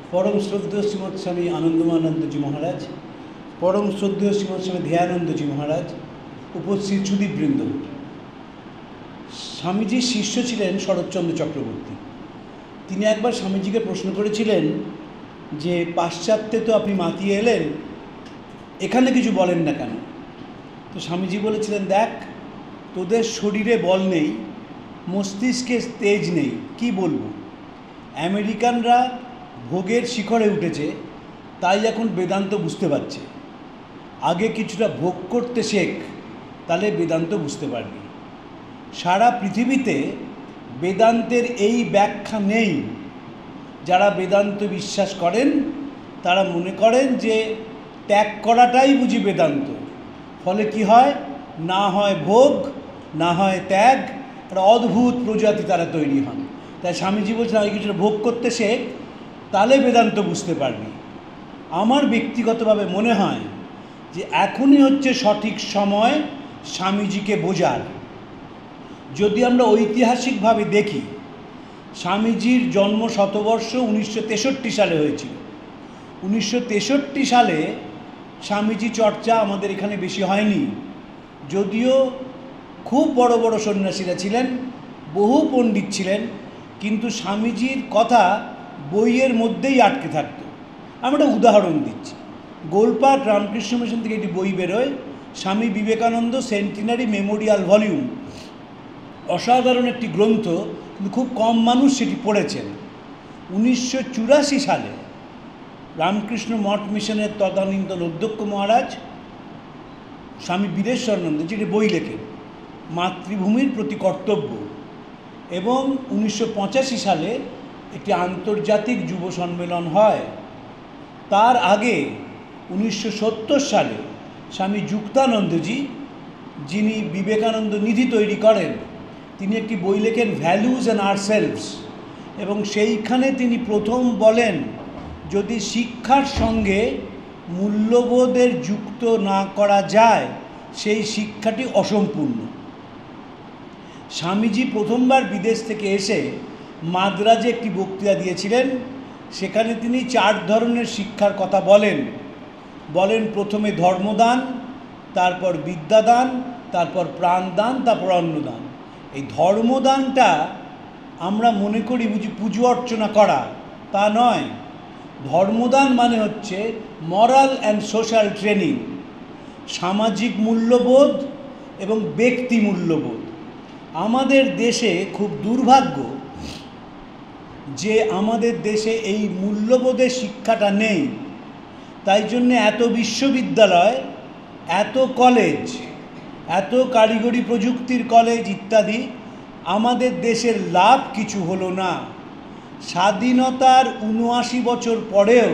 परम श्रद्धेय श्रीमद स्वामी आनंदमानंद जी महाराज, परम श्रद्धेय श्रीमद स्वामी ध्यानंद जी महाराज, उपस्थित सुदीपवृंद। स्वामीजी शिष्य छिलेन शरৎचंद्र चक्रवर्ती। তিনি একবার স্বামীজিকে প্রশ্ন করেছিলেন যে পাশ্চাত্যে তো আপনি মাতিয়ে এলেন, এখানে কিছু বলেন না কেন? তো স্বামীজি বলেছিলেন, দেখ, তোদের শরীরে বল নেই, মস্তিষ্কে তেজ নেই, কি বলবো। আমেরিকানরা ভোগের শিখরে উঠেছে, তাই এখন বেদান্ত বুঝতে পারছে। আগে কিছুটা ভোগ করতে শেখ, তাহলে বেদান্ত বুঝতে পারবি। সারা পৃথিবীতে বেদান্তের এই ব্যাখ্যা নেই। যারা বেদান্ত বিশ্বাস করেন তারা মনে করেন যে ত্যাগ করাটাই বুঝি বেদান্ত। ফলে কি হয়, না হয় ভোগ, না হয় ত্যাগ, একটা অদ্ভুত প্রজাতি তারা তৈরি হন। তাই স্বামীজি বলছেন, আগে কিছুটা ভোগ করতে শেখ, তাহলে বেদান্ত বুঝতে পারবি। আমার ব্যক্তিগতভাবে মনে হয় যে এখনই হচ্ছে সঠিক সময় স্বামীজিকে বোঝার। যদি আমরা ঐতিহাসিকভাবে দেখি, স্বামীজির জন্ম শতবর্ষ 1963 সালে হয়েছিল। 1963 সালে স্বামীজি চর্চা আমাদের এখানে বেশি হয়নি, যদিও খুব বড় বড় সন্ন্যাসীরা ছিলেন, বহু পণ্ডিত ছিলেন, কিন্তু স্বামীজির কথা বইয়ের মধ্যেই আটকে থাকত। আমি একটা উদাহরণ দিচ্ছি। গোলপাট রামকৃষ্ণ মিশন থেকে একটি বই বেরোয়, Swami Vivekananda centenary Memorial volume. অসাধারণ একটি গ্রন্থ, কিন্তু খুব কম মানুষ সেটি পড়েছেন। 1984 সালে রামকৃষ্ণ মঠ মিশনের তদানীন্তন অধ্যক্ষ মহারাজ স্বামী বীরেশ্বরানন্দ যেটি বই লেখেন, মাতৃভূমির প্রতি কর্তব্য। এবং 1985 সালে একটি আন্তর্জাতিক যুব সম্মেলন হয়। তার আগে 1970 সালে স্বামী যুক্তানন্দজি, যিনি বিবেকানন্দ নিধি তৈরি করেন, তিনি একটি বই লেখেন ভ্যালুজ অ্যান্ড আওয়ারসেলভস। এবং সেইখানে তিনি প্রথম বলেন, যদি শিক্ষার সঙ্গে মূল্যবোধের যুক্ত না করা যায়, সেই শিক্ষাটি অসম্পূর্ণ। স্বামীজি প্রথমবার বিদেশ থেকে এসে মাদ্রাজে একটি বক্তৃতা দিয়েছিলেন। সেখানে তিনি 4 ধরনের শিক্ষার কথা বলেন। প্রথমে ধর্মদান, তারপর বিদ্যাদান, তারপর প্রাণদান, তারপর অন্নদান। এই ধর্মদানটা আমরা মনে করি বুঝি পুজো অর্চনা করা, তা নয়। ধর্মদান মানে হচ্ছে মরাল অ্যান্ড সোশ্যাল ট্রেনিং, সামাজিক মূল্যবোধ এবং ব্যক্তি মূল্যবোধ। আমাদের দেশে খুব দুর্ভাগ্য যে আমাদের দেশে এই মূল্যবোধের শিক্ষাটা নেই। তাই জন্য এত বিশ্ববিদ্যালয়, এত কলেজ, এত কারিগরি প্রযুক্তির কলেজ ইত্যাদি, আমাদের দেশের লাভ কিছু হলো না। স্বাধীনতার 79 বছর পরেও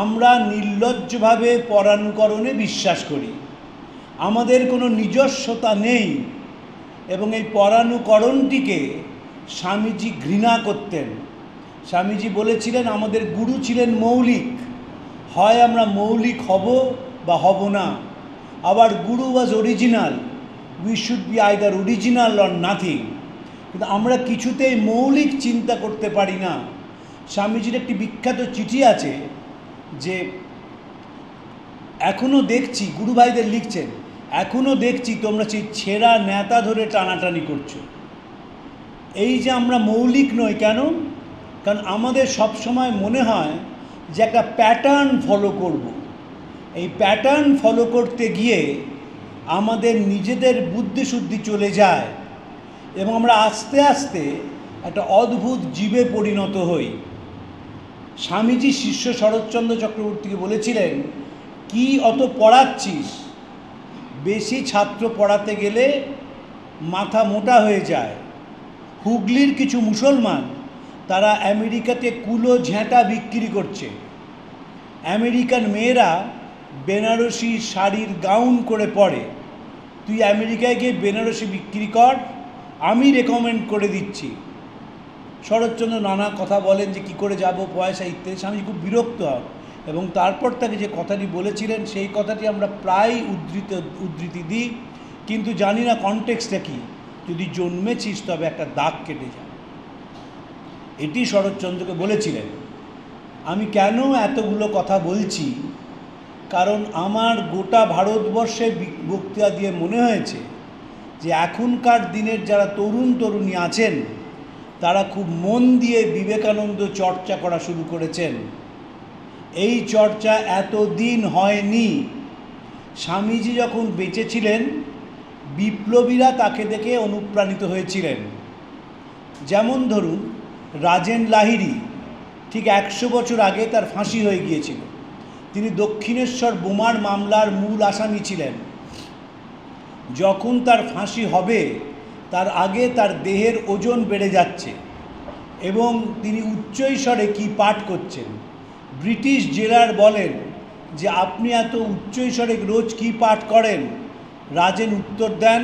আমরা নির্লজ্জভাবে পরানুকরণে বিশ্বাস করি। আমাদের কোনো নিজস্বতা নেই। এবং এই পরানুকরণটিকে স্বামীজি ঘৃণা করতেন। স্বামীজি বলেছিলেন, আমাদের গুরু ছিলেন মৌলিক, হয় আমরা মৌলিক হব বা হব না। আবার guru was original, we should be either original or nothing. কিন্তু আমরা কিছুতেই মৌলিক চিন্তা করতে পারি না। স্বামীজির একটি বিখ্যাত চিঠি আছে, যে এখনও দেখছি, গুরু ভাইদের লিখছেন, এখনও দেখছি তোমরা সেই ছেঁড়া নেতা ধরে টানাটানি করছো। এই যে আমরা মৌলিক নই কেন? কারণ আমাদের সবসময় মনে হয় যে একটা প্যাটার্ন ফলো করব। এই প্যাটার্ন ফলো করতে গিয়ে আমাদের নিজেদের বুদ্ধিশুদ্ধি চলে যায় এবং আমরা আস্তে আস্তে একটা অদ্ভুত জীবে পরিণত হই। স্বামীজি শিষ্য শরৎচন্দ্র চক্রবর্তীকে বলেছিলেন, কি অত পড়াচ্ছিস? বেশি ছাত্র পড়াতে গেলে মাথা মোটা হয়ে যায়। হুগলির কিছু মুসলমান, তারা আমেরিকাতে কুলো ঝ্যাঁটা বিক্রি করছে। আমেরিকান মেয়েরা বেনারসি শাড়ির গাউন করে পরে। তুই আমেরিকায় গিয়ে বেনারসি বিক্রি কর, আমি রেকমেন্ড করে দিচ্ছি। শরৎচন্দ্র নানা কথা বলেন যে কী করে যাব, পয়সা ইত্যাদি। স্বামীজি খুব বিরক্ত হন এবং তারপর তাকে যে কথাটি বলেছিলেন সেই কথাটি আমরা প্রায় উদ্ধৃতি দিই, কিন্তু জানি না কনটেক্সটটা কী। যদি জন্মেছিস তবে একটা দাগ কেটে যায়, এটি শরৎচন্দ্রকে বলেছিলেন। আমি কেন এতগুলো কথা বলছি, কারণ আমার গোটা ভারতবর্ষে বক্তৃতা দিয়ে মনে হয়েছে যে এখনকার দিনের যারা তরুণ তরুণী আছেন তারা খুব মন দিয়ে বিবেকানন্দ চর্চা করা শুরু করেছেন। এই চর্চা এতদিন হয়নি। স্বামীজি যখন বেঁচে ছিলেন বিপ্লবীরা তাকে দেখে অনুপ্রাণিত হয়েছিলেন। যেমন ধরুন রাজেন লাহিড়ী, ঠিক 100 বছর আগে তার ফাঁসি হয়ে গিয়েছিল। তিনি দক্ষিণেশ্বর বোমার মামলার মূল আসামি ছিলেন। যখন তার ফাঁসি হবে তার আগে তার দেহের ওজন বেড়ে যাচ্ছে এবং তিনি উচ্চৈস্বরে কি পাঠ করছেন। ব্রিটিশ জেলার বলেন যে আপনি এত উচ্চৈস্বরে রোজ কি পাঠ করেন? রাজেন উত্তর দেন,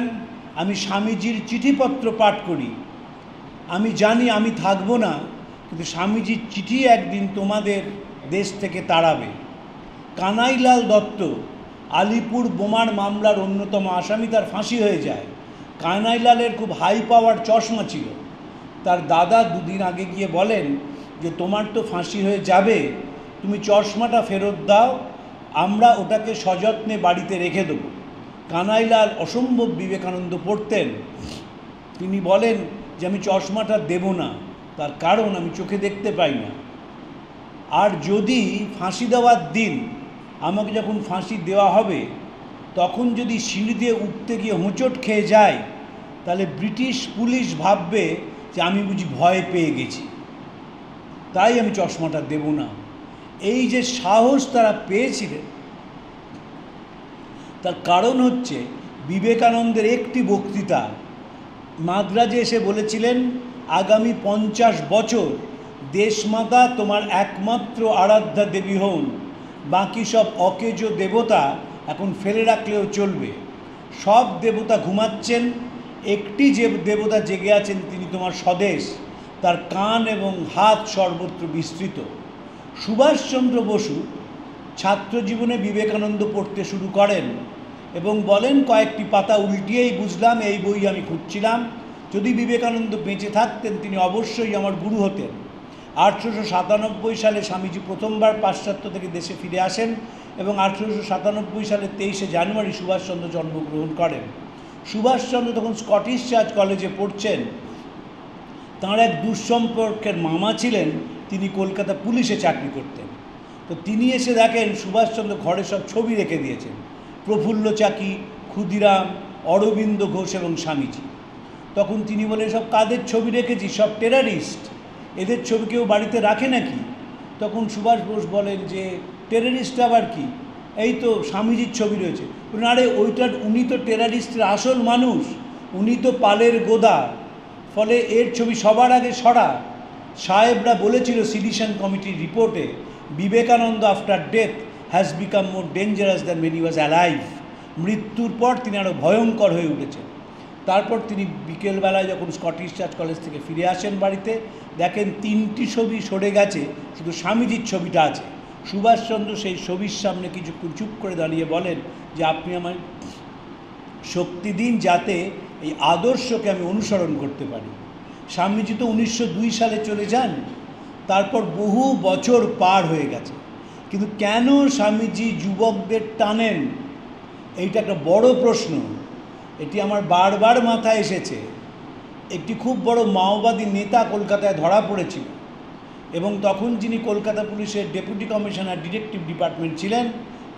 আমি স্বামীজির চিঠিপত্র পাঠ করি। আমি জানি আমি থাকবো না, কিন্তু স্বামীজির চিঠি একদিন তোমাদের দেশ থেকে তাড়াবে। কানাইলাল দত্ত, আলিপুর বোমার মামলার অন্যতম আসামি, তার ফাঁসি হয়ে যায়। কানাইলালের খুব হাই পাওয়ার চশমা ছিল। তার দাদা দুদিন আগে গিয়ে বলেন যে তোমার তো ফাঁসি হয়ে যাবে, তুমি চশমাটা ফেরত দাও, আমরা ওটাকে সযত্নে বাড়িতে রেখে দেবো। কানাইলাল অসম্ভব বিবেকানন্দ পড়তেন। তিনি বলেন যে আমি চশমাটা দেব না, তার কারণ আমি চোখে দেখতে পাই না। আর যদি ফাঁসি দেওয়ার দিন আমাকে যখন ফাঁসি দেওয়া হবে তখন যদি সিঁড়ি দিয়ে উঠতে গিয়ে হোঁচট খেয়ে যায় তাহলে ব্রিটিশ পুলিশ ভাববে যে আমি বুঝি ভয় পেয়ে গেছি, তাই আমি চশমাটা দেব না। এই যে সাহস তারা পেয়েছিলেন তার কারণ হচ্ছে বিবেকানন্দের একটি বক্তৃতা। মাদ্রাজে এসে বলেছিলেন আগামী 50 বছর দেশমাতা তোমার একমাত্র আরাধ্যা দেবী হন, বাকি সব অকেজ দেবতা এখন ফেলে রাখলেও চলবে। সব দেবতা ঘুমাচ্ছেন, একটি যে দেবতা জেগে আছেন তিনি তোমার স্বদেশ, তার কান এবং হাত সর্বত্র বিস্তৃত। সুভাষচন্দ্র বসু ছাত্রজীবনে বিবেকানন্দ পড়তে শুরু করেন এবং বলেন কয়েকটি পাতা উল্টিয়েই বুঝলাম এই বই আমি খুঁজছিলাম। যদি বিবেকানন্দ বেঁচে থাকতেন তিনি অবশ্যই আমার গুরু হতেন। 1897 সালে স্বামীজি প্রথমবার পাশ্চাত্য থেকে দেশে ফিরে আসেন এবং 1897 সালে 23শে জানুয়ারি সুভাষচন্দ্র জন্মগ্রহণ করেন। সুভাষচন্দ্র তখন স্কটিশ চার্চ কলেজে পড়ছেন। তাঁর এক দুঃসম্পর্কের মামা ছিলেন, তিনি কলকাতা পুলিশে চাকরি করতেন। তো তিনি এসে দেখেন সুভাষচন্দ্র ঘরে সব ছবি রেখে দিয়েছেন, প্রফুল্ল চাকি, ক্ষুদিরাম, অরবিন্দ ঘোষ এবং স্বামীজি। তখন তিনি বলেন সব কাদের ছবি রেখেছি? সব টেরারিস্ট, এদের ছবি কেউ বাড়িতে রাখে নাকি? তখন সুভাষ বোস বলেন যে টেরারিস্ট আবার কি, এই তো স্বামীজির ছবি রয়েছে। আরে ওইটার উনি তো টেরারিস্টের আসল মানুষ, উনি তো পালের গোদা, ফলে এর ছবি সবার আগে সরা। সাহেবরা বলেছিল সিডিশন কমিটির রিপোর্টে Vivekananda after death has become more dangerous than when he was alive। মৃত্যুর পর তিনি আরও ভয়ঙ্কর হয়ে উঠেছেন। তারপর তিনি বিকেলবেলায় যখন স্কটিশ চার্চ কলেজ থেকে ফিরে আসেন বাড়িতে, দেখেন 3টি ছবি সরে গেছে, শুধু স্বামীজির ছবিটা আছে। সুভাষচন্দ্র সেই ছবির সামনে কিছুক্ষণ চুপ করে দাঁড়িয়ে বলেন যে আপনি আমার শক্তি দিন যাতে এই আদর্শকে আমি অনুসরণ করতে পারি। স্বামীজি তো 1902 সালে চলে যান, তারপর বহু বছর পার হয়ে গেছে, কিন্তু কেন স্বামীজি যুবকদের টানেন এইটা একটা বড় প্রশ্ন। এটি আমার বারবার মাথায় এসেছে। একটি খুব বড় মাওবাদী নেতা কলকাতায় ধরা পড়েছিল এবং তখন যিনি কলকাতা পুলিশের ডেপুটি কমিশনার ডিটেকটিভ ডিপার্টমেন্ট ছিলেন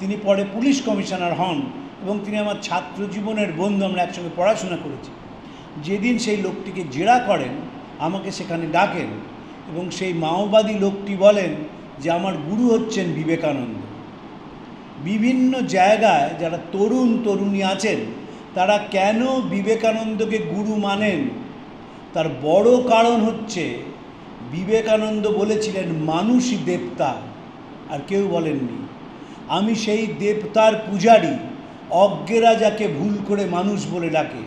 তিনি পরে পুলিশ কমিশনার হন এবং তিনি আমার ছাত্র জীবনের বন্ধু, আমরা একসঙ্গে পড়াশোনা করেছি। যেদিন সেই লোকটিকে জেরা করেন আমাকে সেখানে ডাকেন এবং সেই মাওবাদী লোকটি বলেন যে আমার গুরু হচ্ছেন বিবেকানন্দ। বিভিন্ন জায়গায় যারা তরুণ তরুণী আছেন তারা কেন বিবেকানন্দকে গুরু মানেন তার বড় কারণ হচ্ছে বিবেকানন্দ বলেছিলেন মানুষই দেবতা, আর কেউ বলেননি। আমি সেই দেবতার পূজারী, অজ্ঞেরা যাকে ভুল করে মানুষ বলে ডাকে।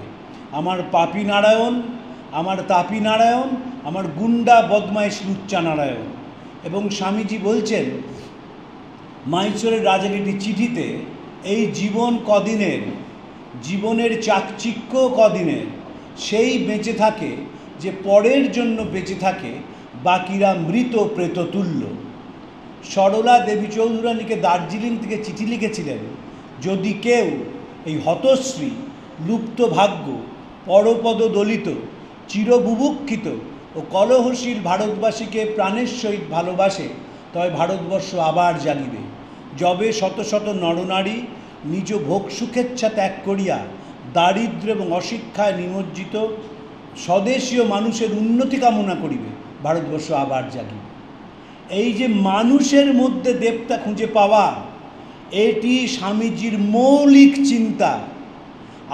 আমার পাপী নারায়ণ, আমার তাপী নারায়ণ, আমার গুন্ডা বদমাইশ লুচ্চা নারায়ণ। এবং স্বামীজি বলছেন মাইসোরের রাজাকে একটি চিঠিতে, এই জীবন কদিনের, জীবনের চাকচিক্য কদিনের, সেই বেঁচে থাকে যে পরের জন্য বেঁচে থাকে, বাকিরা মৃত প্রেততুল্য। সরলা দেবী চৌধুরানীকে দার্জিলিং থেকে চিঠি লিখেছিলেন, যদি কেউ এই হতশ্রী, লুপ্ত ভাগ্য, পরপদ দলিত, চিরবুভুক্ষিত ও কলহশীল ভারতবাসীকে প্রাণের সহিত ভালোবাসে, তবে ভারতবর্ষ আবার জাগিবে। যবে শত শত নরনারী নিজ ভোগ সুখেচ্ছা ত্যাগ করিয়া দারিদ্র্য এবং অশিক্ষায় নিমজ্জিত স্বদেশীয় মানুষের উন্নতি কামনা করিবে, ভারতবর্ষ আবার জাগিবে। এই যে মানুষের মধ্যে দেবতা খুঁজে পাওয়া, এটি স্বামীজির মৌলিক চিন্তা।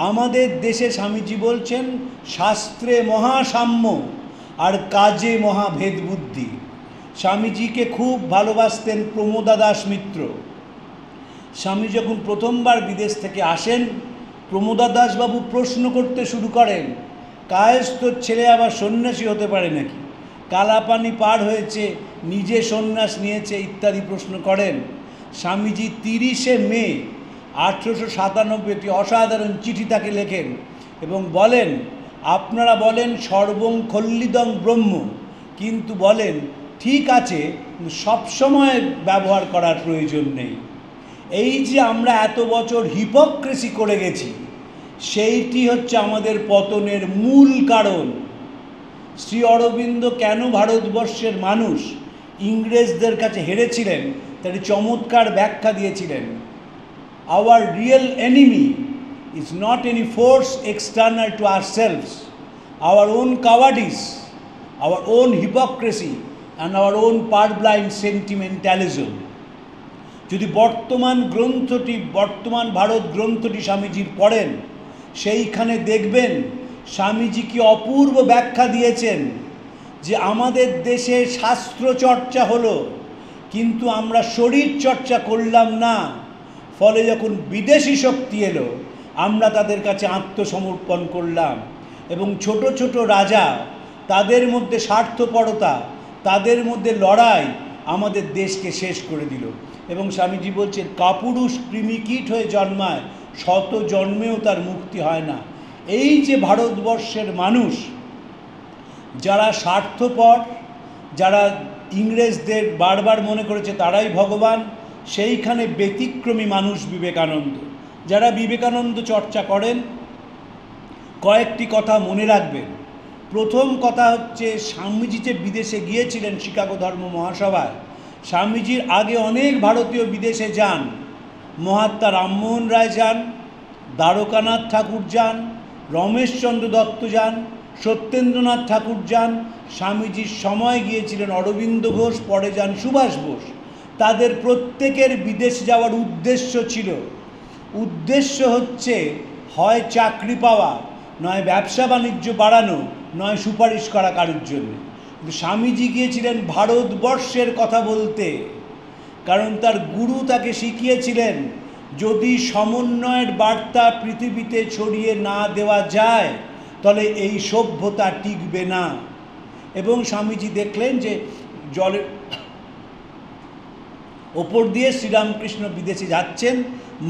আমাদের দেশে স্বামীজি বলছেন, শাস্ত্রে মহাসাম্য আর কাজে মহাভেদ বুদ্ধি। স্বামীজিকে খুব ভালোবাসতেন প্রমোদা দাস মিত্র। স্বামী যখন প্রথমবার বিদেশ থেকে আসেন, প্রমোদা দাসবাবু প্রশ্ন করতে শুরু করেন, কায়েস্তর ছেলে আবার সন্ন্যাসী হতে পারে নাকি? কালাপানি পার হয়েছে, নিজে সন্ন্যাস নিয়েছে ইত্যাদি প্রশ্ন করেন। স্বামীজি 30শে মে 1897 একটি অসাধারণ চিঠি তাকে লেখেন এবং বলেন, আপনারা বলেন সর্বং খল্লিদং ব্রহ্ম, কিন্তু বলেন ঠিক আছে, সবসময় ব্যবহার করার প্রয়োজন নেই। এই যে আমরা এত বছর হিপোক্রেসি করে গেছি, সেইটি হচ্ছে আমাদের পতনের মূল কারণ। শ্রী অরবিন্দ কেন ভারতবর্ষের মানুষ ইংরেজদের কাছে হেরেছিলেন তার চমৎকার ব্যাখ্যা দিয়েছিলেন। Our real enemy is not any force external to ourselves, our own cowardice, our own hypocrisy and our own purblind sentimentalism. যদি বর্তমান ভারত গ্রন্থটি স্বামীজির পড়েন, সেইখানে দেখবেন স্বামীজি কি অপূর্ব ব্যাখ্যা দিয়েছেন যে আমাদের দেশে শাস্ত্র চর্চা হলো, কিন্তু আমরা শরীর চর্চা করলাম না। ফলে যখন বিদেশি শক্তি এলো, আমরা তাদের কাছে আত্মসমর্পণ করলাম এবং ছোট ছোট রাজা, তাদের মধ্যে স্বার্থপরতা, তাদের মধ্যে লড়াই আমাদের দেশকে শেষ করে দিল। এবং স্বামীজি বলছেন, কাপুরুষ কৃমিকীট হয়ে জন্মায়, শত জন্মেও তার মুক্তি হয় না। এই যে ভারতবর্ষের মানুষ যারা স্বার্থপর, যারা ইংরেজদের বারবার মনে করেছে তারাই ভগবান, সেইখানে ব্যতিক্রমী মানুষ বিবেকানন্দ। যারা বিবেকানন্দ চর্চা করেন, কয়েকটি কথা মনে রাখবেন। প্রথম কথা হচ্ছে, স্বামীজি যে বিদেশে গিয়েছিলেন শিকাগো ধর্ম মহাসভায়, স্বামীজির আগে অনেক ভারতীয় বিদেশে যান। মহাত্মা রামমোহন রায় যান, দ্বারকানাথ ঠাকুর যান, রমেশচন্দ্র দত্ত যান, সত্যেন্দ্রনাথ ঠাকুর যান। স্বামীজির সময় গিয়েছিলেন অরবিন্দ ঘোষ, পরে যান সুভাষ বোস। তাদের প্রত্যেকের বিদেশ যাওয়ার উদ্দেশ্য ছিল, উদ্দেশ্য হচ্ছে হয় চাকরি পাওয়া, নয় ব্যবসা বাণিজ্য বাড়ানো, নয় সুপারিশ করা কারোর জন্য। কিন্তু স্বামীজি গিয়েছিলেন ভারতবর্ষের কথা বলতে, কারণ তার গুরু তাকে শিখিয়েছিলেন, যদি সমন্বয়ের বার্তা পৃথিবীতে ছড়িয়ে না দেওয়া যায় তাহলে এই সভ্যতা টিকবে না। এবং স্বামীজি দেখলেন যে জলের ওপর দিয়ে শ্রীরামকৃষ্ণ বিদেশে যাচ্ছেন।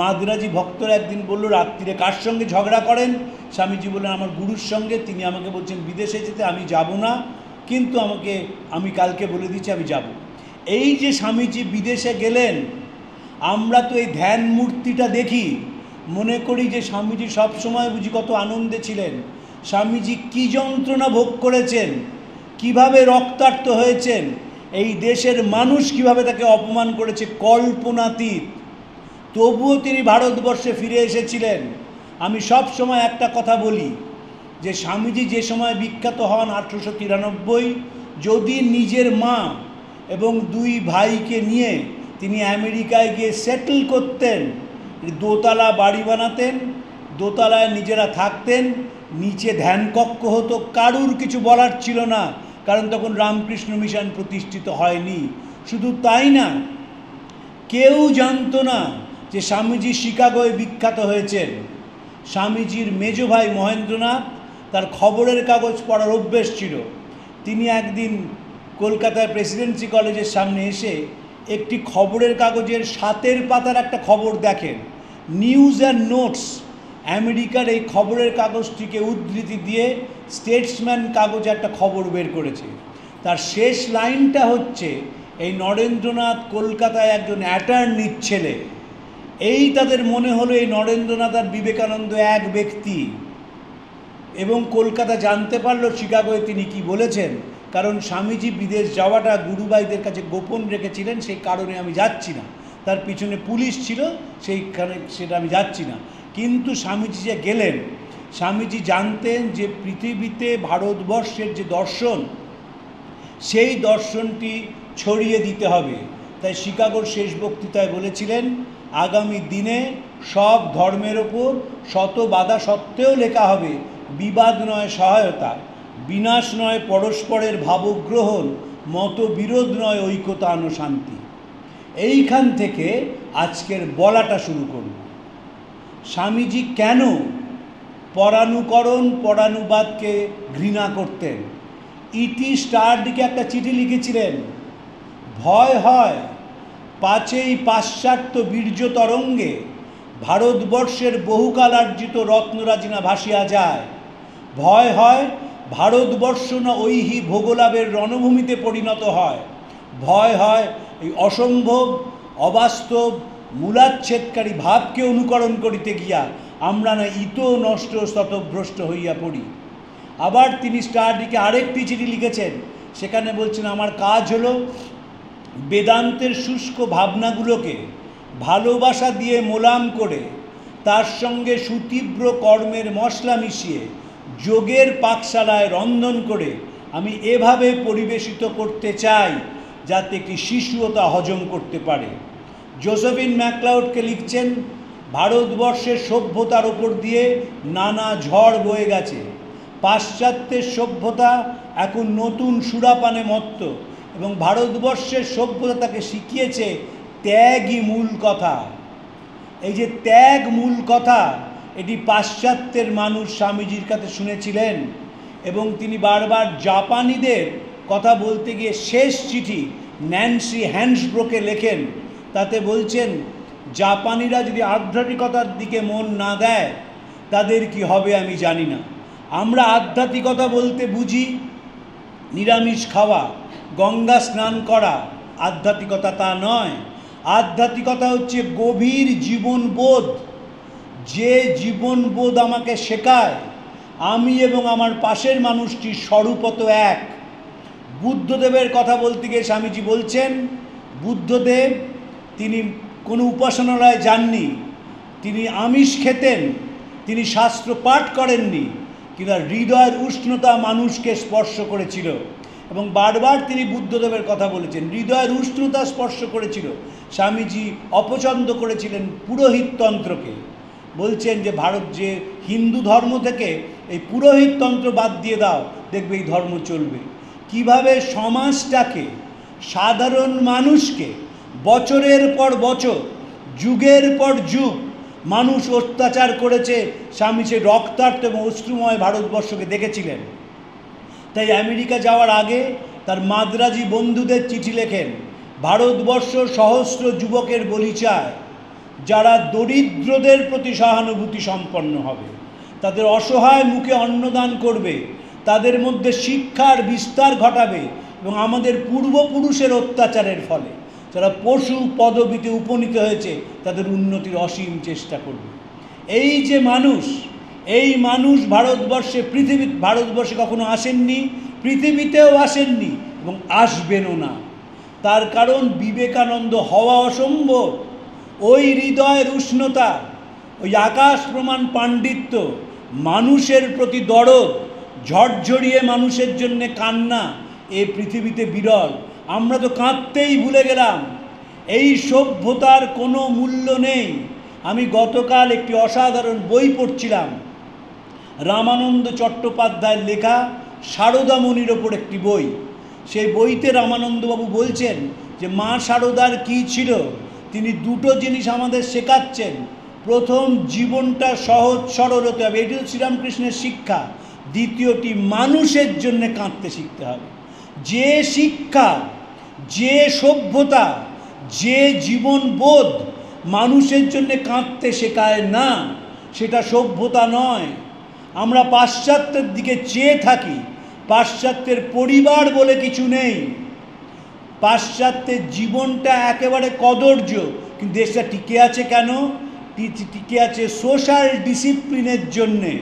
মাদ্রাজি ভক্তরা একদিন বলল, রাত্রিরে কার সঙ্গে ঝগড়া করেন? স্বামীজি বললেন, আমার গুরুর সঙ্গে। তিনি আমাকে বলছেন বিদেশে যেতে, আমি যাব না, কিন্তু আমি কালকে বলে দিচ্ছি আমি যাব। এই যে স্বামীজি বিদেশে গেলেন, আমরা তো এই ধ্যান মূর্তিটা দেখি, মনে করি যে স্বামীজি সবসময় বুঝি কত আনন্দে ছিলেন। স্বামীজি কী যন্ত্রণা ভোগ করেছেন, কিভাবে রক্তাক্ত হয়েছেন, এই দেশের মানুষ কিভাবে তাকে অপমান করেছে কল্পনাতীত। তবুও তিনি ভারতবর্ষে ফিরে এসেছিলেন। আমি সব সময় একটা কথা বলি যে স্বামীজি যে সময় বিখ্যাত হন 1893, যদি নিজের মা এবং 2 ভাইকে নিয়ে তিনি আমেরিকায় গিয়ে সেটেল করতেন, দোতলা বাড়ি বানাতেন, দোতলায় নিজেরা থাকতেন, নিচে ধ্যানকক্ষ হতো, কারুর কিছু বলার ছিল না, কারণ তখন রামকৃষ্ণ মিশন প্রতিষ্ঠিত হয়নি। শুধু তাই না, কেউ জানতো না যে স্বামীজি শিকাগোয় বিখ্যাত হয়েছেন। স্বামীজির মেজ ভাই মহেন্দ্রনাথ, তার খবরের কাগজ পড়ার অভ্যেস ছিল। তিনি একদিন কলকাতায় প্রেসিডেন্সি কলেজের সামনে এসে একটি খবরের কাগজের 7 পাতার একটা খবর দেখেন, নিউজ অ্যান্ড নোটস। আমেরিকার এই খবরের কাগজটিকে উদ্ধৃতি দিয়ে স্টেটসম্যান কাগজে একটা খবর বের করেছে। তার শেষ লাইনটা হচ্ছে, এই নরেন্দ্রনাথ কলকাতায় একজন অ্যাটর্নির ছেলে, এই তাদের মনে হলো এই নরেন্দ্রনাথ আর বিবেকানন্দ এক ব্যক্তি। এবং কলকাতা জানতে পারলো শিকাগোয় তিনি কি বলেছেন, কারণ স্বামীজি বিদেশ যাওয়াটা গুরুভাইদের কাছে গোপন রেখেছিলেন, সেই কারণে আমি যাচ্ছি না। তার পিছনে পুলিশ ছিল, সেইখানে সেটা আমি যাচ্ছি না। কিন্তু স্বামীজি যে গেলেন, স্বামীজি জানতেন যে পৃথিবীতে ভারতবর্ষের যে দর্শন, সেই দর্শনটি ছড়িয়ে দিতে হবে। তাই শিকাগোর শেষ বক্তৃতায় বলেছিলেন, আগামী দিনে সব ধর্মের ওপর শত বাধা সত্ত্বেও লেখা হবে বিবাদ নয় সহায়তা, বিনাশ নয় পরস্পরের ভাবগ্রহণ, মতবিরোধ নয় ঐক্যতান ও শান্তি। এইখান থেকে আজকের বলাটা শুরু করব। স্বামীজি কেন পরানুকরণ পরানুবাদকে ঘৃণা করতেন? ইটি স্টারডিকে একটা চিঠি লিখেছিলেন, ভয় হয় পাছেই পাশ্চাত্য বীর্য তরঙ্গে ভারতবর্ষের বহুকাল আর্জিত রত্নরাজিনা ভাসিয়া যায়। ভয় হয় ভারতবর্ষ না ঐহি ভোগলাভের রণভূমিতে পরিণত হয়। ভয় হয় এই অসম্ভব অবাস্তব মূলাচ্ছেদকারী ভাবকে অনুকরণ করিতে গিয়া আমরা না ইতো নষ্ট স্ততভ্রষ্ট হইয়া পড়ি। আবার তিনি স্টারডিকে আরেকটি চিঠি লিখেছেন, সেখানে বলছেন, আমার কাজ হলো বেদান্তের শুষ্ক ভাবনাগুলোকে ভালোবাসা দিয়ে মোলাম করে তার সঙ্গে সুতীব্র কর্মের মশলা মিশিয়ে যোগের পাকশালায় রন্ধন করে আমি এভাবে পরিবেশিত করতে চাই যাতে একটি শিশুও তা হজম করতে পারে। জোসেফিন ম্যাকলাউডকে লিখছেন, ভারতবর্ষের সভ্যতার ওপর দিয়ে নানা ঝড় বয়ে গেছে। পাশ্চাত্যের সভ্যতা এখন নতুন সুরাপানে মত্ত এবং ভারতবর্ষের সভ্যতা তাকে শিখিয়েছে ত্যাগই মূল কথা। এই যে ত্যাগ মূল কথা, এটি পাশ্চাত্যের মানুষ স্বামীজির কাছে শুনেছিলেন এবং তিনি বারবার জাপানিদের কথা বলতে গিয়ে শেষ চিঠি ন্যান্সি হ্যান্সব্রোকে লেখেন, তাতে বলছেন, জাপানিরা যদি আধ্যাত্মিকতার দিকে মন না দেয় তাদের কি হবে আমি জানি না। আমরা আধ্যাত্মিকতা বলতে বুঝি নিরামিষ খাওয়া, গঙ্গা স্নান করা। আধ্যাত্মিকতা তা নয়। আধ্যাত্মিকতা হচ্ছে গভীর জীবনবোধ। যে জীবনবোধ আমাকে শেখায় আমি এবং আমার পাশের মানুষটি স্বরূপত এক। বুদ্ধদেবের কথা বলতে গিয়ে স্বামীজি বলছেন, বুদ্ধদেব তিনি কোনো উপাসনালয়ে যাননি, তিনি আমিষ খেতেন, তিনি শাস্ত্র পাঠ করেননি, কিন্তু হৃদয়ের উষ্ণতা মানুষকে স্পর্শ করেছিল। এবং বারবার তিনি বুদ্ধদেবের কথা বলেছেন, হৃদয়ের উষ্ণতা স্পর্শ করেছিল। স্বামীজি অপছন্দ করেছিলেন পুরোহিততন্ত্রকে, বলছেন যে ভারত যে হিন্দু ধর্ম থেকে এই পুরোহিততন্ত্র বাদ দিয়ে দাও, দেখবে এই ধর্ম চলবে। কিভাবে সমাজটাকে, সাধারণ মানুষকে বছরের পর বছর, যুগের পর যুগ মানুষ অত্যাচার করেছে, স্বামীজি রক্তাক্ত এবং অশ্রুময় ভারতবর্ষকে দেখেছিলেন। তাই আমেরিকা যাওয়ার আগে তার মাদ্রাজি বন্ধুদের চিঠি লেখেন, ভারতবর্ষ সহস্র যুবকের বলি চায় যারা দরিদ্রদের প্রতি সহানুভূতি সম্পন্ন হবে, তাদের অসহায় মুখে অন্নদান করবে, তাদের মধ্যে শিক্ষার বিস্তার ঘটাবে এবং আমাদের পূর্বপুরুষের অত্যাচারের ফলে যারা পশু পদবিতে উপনীত হয়েছে তাদের উন্নতির অসীম চেষ্টা করবে। এই যে মানুষ, এই মানুষ ভারতবর্ষে কখনো আসেননি, পৃথিবীতেও আসেননি এবং আসবেনও না। তার কারণ বিবেকানন্দ হওয়া অসম্ভব। ওই হৃদয়ের উষ্ণতা, ওই আকাশ প্রমাণ পাণ্ডিত্য, মানুষের প্রতি দরদ, ঝরঝরিয়ে মানুষের জন্যে কান্না, এ পৃথিবীতে বিরল। আমরা তো কাঁদতেই ভুলে গেলাম। এই সভ্যতার কোনো মূল্য নেই। আমি গতকাল একটি অসাধারণ বই পড়ছিলাম, রামানন্দ চট্টোপাধ্যায়ের লেখা সারদামণির ওপর একটি বই। সেই বইতে রামানন্দবাবু বলছেন যে মা সারদার কী ছিল, তিনি দুটো জিনিস আমাদের শেখাচ্ছেন। প্রথম, জীবনটা সহজ সরল হতে হবে, এটি শ্রীরামকৃষ্ণের শিক্ষা। দ্বিতীয়টি, মানুষের জন্য কাঁদতে শিখতে হবে। যে শিক্ষা, যে সভ্যতা, যে জীবনবোধ মানুষের জন্য কাঁদতে শেখায় না, সেটা সভ্যতা নয়। আমরা পাশ্চাত্যের দিকে চেয়ে থাকি। পাশ্চাত্যের পরিবার বলে কিছু নেই। পাশ্চাত্যের জীবনটা একেবারে কদর্য, কিন্তু দেশটা টিকে আছে কেন? টিকে আছে সোশ্যাল ডিসিপ্লিনের জন্যে।